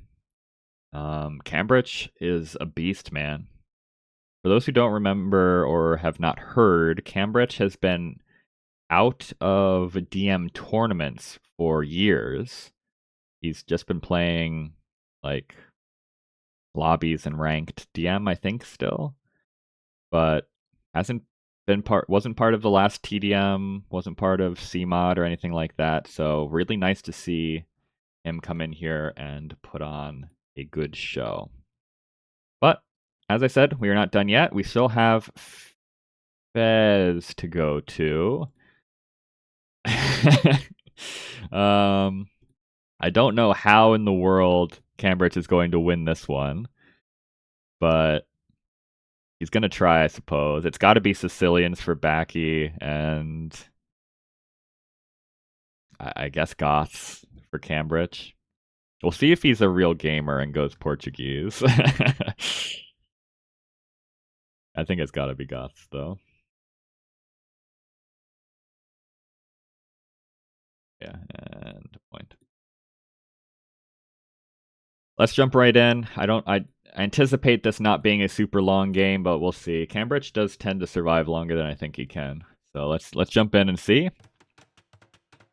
c3mbrich is a beast, man. For those who don't remember or have not heard, c3mbrich has been out of DM tournaments for years. He's just been playing like lobbies and ranked DM, I think, still, but wasn't part of the last TDM, wasn't part of CMOD or anything like that. So really nice to see him come in here and put on a good show. But as I said, we are not done yet. We still have Fez to go to. I don't know how in the world c3mbrich is going to win this one, but he's going to try, I suppose. It's got to be Sicilians for Backy, and I guess Goths for c3mbrich. We'll see if he's a real gamer and goes Portuguese. I think it's got to be Goths, though. Yeah, and point. Let's jump right in. I anticipate this not being a super long game, but we'll see. c3mbrich does tend to survive longer than I think he can. So let's jump in and see.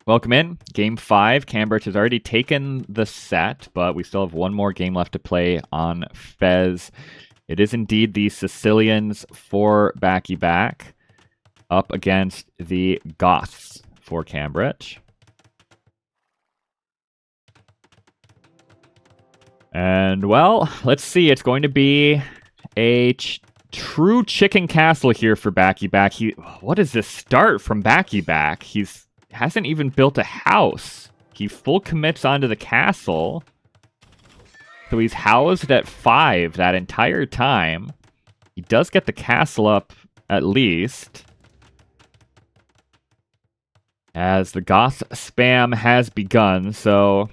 Welcome in. Game 5. c3mbrich has already taken the set, but we still have one more game left to play on Fez. It is indeed the Sicilians for Backyback up against the Goths for c3mbrich. And, well, let's see. It's going to be a true chicken castle here for Backyback. What is this start from Backyback? He hasn't even built a house. He full commits onto the castle. So he's housed at 5 that entire time. He does get the castle up, at least. As the Goth spam has begun, so...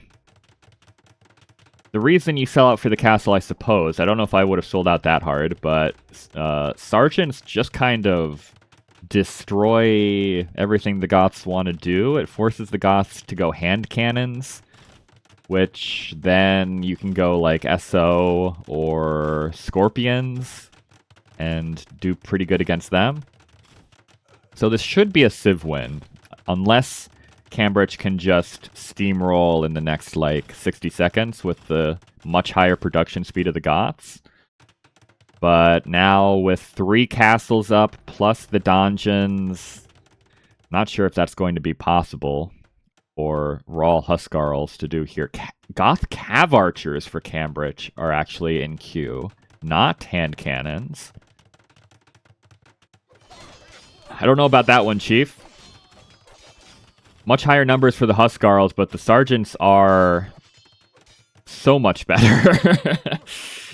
The reason you sell out for the castle, I suppose, I don't know if I would have sold out that hard, but Sergeants just kind of destroy everything the Goths want to do. It forces the Goths to go hand cannons, which then you can go like SO or Scorpions and do pretty good against them. So this should be a Civ win, unless c3mbrich can just steamroll in the next, like, 60 seconds with the much higher production speed of the Goths. But now with 3 castles up, plus the donjons, not sure if that's going to be possible for Raw Huskarls to do here. Goth Cav Archers for c3mbrich are actually in queue, not hand cannons. I don't know about that one, Chief. Much higher numbers for the Huskarls, but the Sergeants are so much better.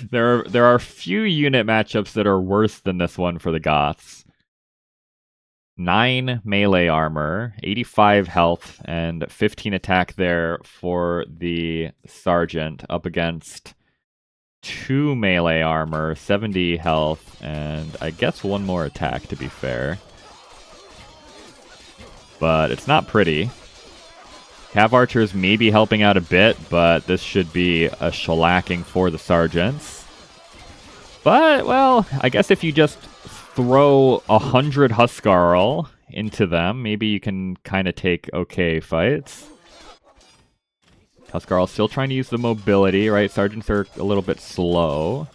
There are few unit matchups that are worse than this one for the Goths. 9 melee armor, 85 health, and 15 attack there for the Sergeant up against 2 melee armor, 70 health, and I guess 1 more attack, to be fair. But it's not pretty. Cav Archers may be helping out a bit, but this should be a shellacking for the Sergeants. But, well, I guess if you just throw 100 Huskarl into them, maybe you can kind of take okay fights. Huskarl still trying to use the mobility, right? Sergeants are a little bit slow.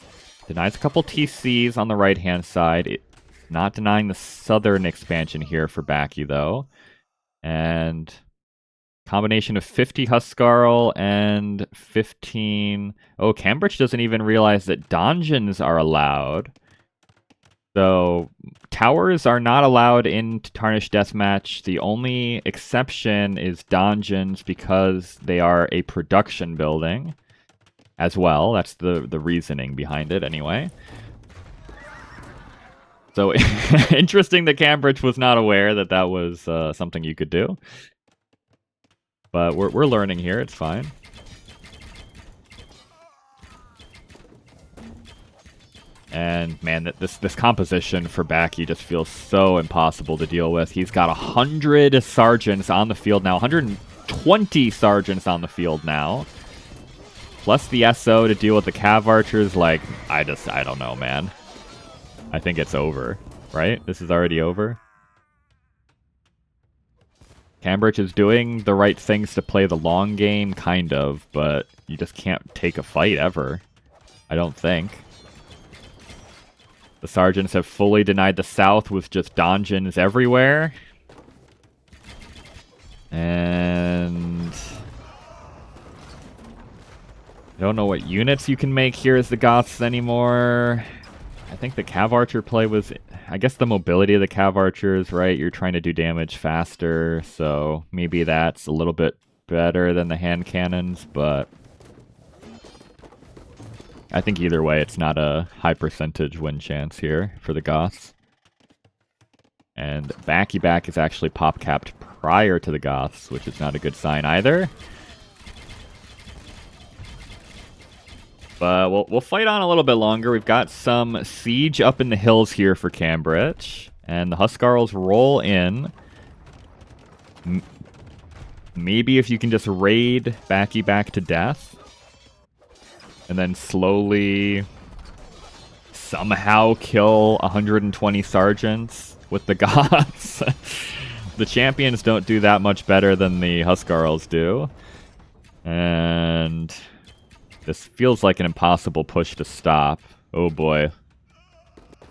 Denies a couple TCs on the right-hand side. Not denying the southern expansion here for Backy, though. And combination of 50 Huskarl and 15... Oh, c3mbrich doesn't even realize that donjons are allowed. So, towers are not allowed in Tarnished Deathmatch. The only exception is donjons because they are a production building as well. That's the reasoning behind it, anyway. So, interesting that c3mbrich was not aware that that was something you could do. But we're learning here, it's fine. And, man, this composition for Backy just feels so impossible to deal with. He's got 100 Sergeants on the field now, 120 Sergeants on the field now. Plus the SO to deal with the Cav Archers, like, I don't know, man. I think it's over, right? This is already over. c3mbrich is doing the right things to play the long game, kind of, but you just can't take a fight ever. I don't think. The Sergeants have fully denied the South with just donjons everywhere. And I don't know what units you can make here as the Goths anymore. I think the Cav Archer play was, I guess the mobility of the Cav Archers, right? You're trying to do damage faster, so maybe that's a little bit better than the hand cannons, but I think either way, it's not a high percentage win chance here for the Goths. And Backyback is actually pop capped prior to the Goths, which is not a good sign either. But we'll fight on a little bit longer. We've got some siege up in the hills here for c3mbrich. And the Huskarls roll in. Maybe if you can just raid Backyback to death. And then slowly somehow kill 120 sergeants with the Goths. The champions don't do that much better than the Huskarls do. And this feels like an impossible push to stop. Oh boy.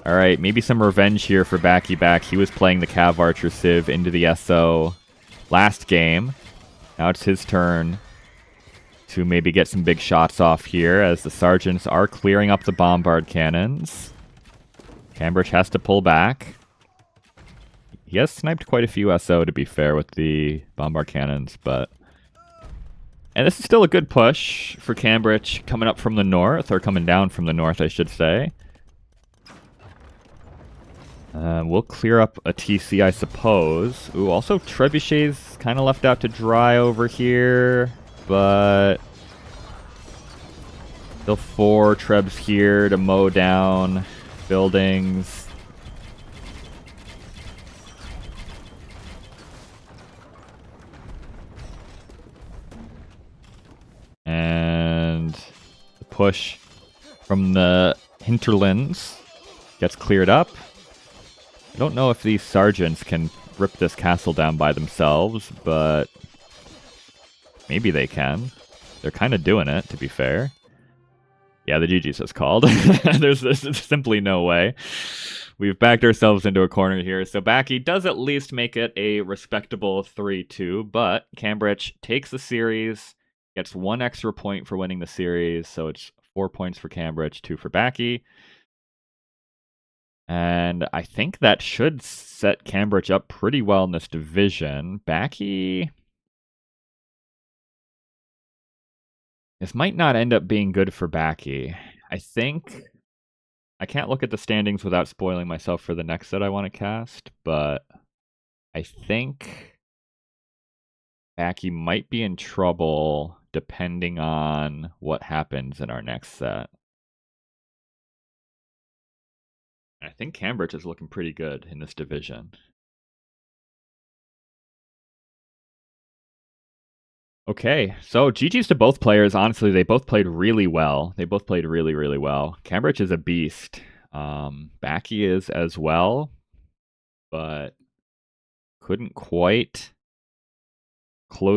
Alright, maybe some revenge here for Backyback. He was playing the Cav Archer Civ into the SO last game. Now it's his turn to maybe get some big shots off here as the sergeants are clearing up the bombard cannons. c3mbrich has to pull back. He has sniped quite a few SO, to be fair, with the bombard cannons, but... And this is still a good push for c3mbrich coming up from the north, or coming down from the north, I should say. We'll clear up a TC, I suppose. Ooh, also Trebuchet's kind of left out to dry over here, but... Still 4 Trebs here to mow down buildings. And the push from the hinterlands gets cleared up. I don't know if these sergeants can rip this castle down by themselves, but maybe they can. They're kind of doing it, to be fair. Yeah, the GG's is called. There's simply no way. We've backed ourselves into a corner here. So Backy does at least make it a respectable 3-2, but c3mbrich takes the series, gets 1 extra point for winning the series, so it's 4 points for c3mbrich, 2 for Backy. And I think that should set c3mbrich up pretty well in this division. Backy... This might not end up being good for Backy. I think... I can't look at the standings without spoiling myself for the next set I want to cast, but I think Backy might be in trouble depending on what happens in our next set. I think c3mbrich is looking pretty good in this division. Okay, so GG's to both players. Honestly, they both played really well. They both played really, really well. c3mbrich is a beast. Backy is as well, but couldn't quite close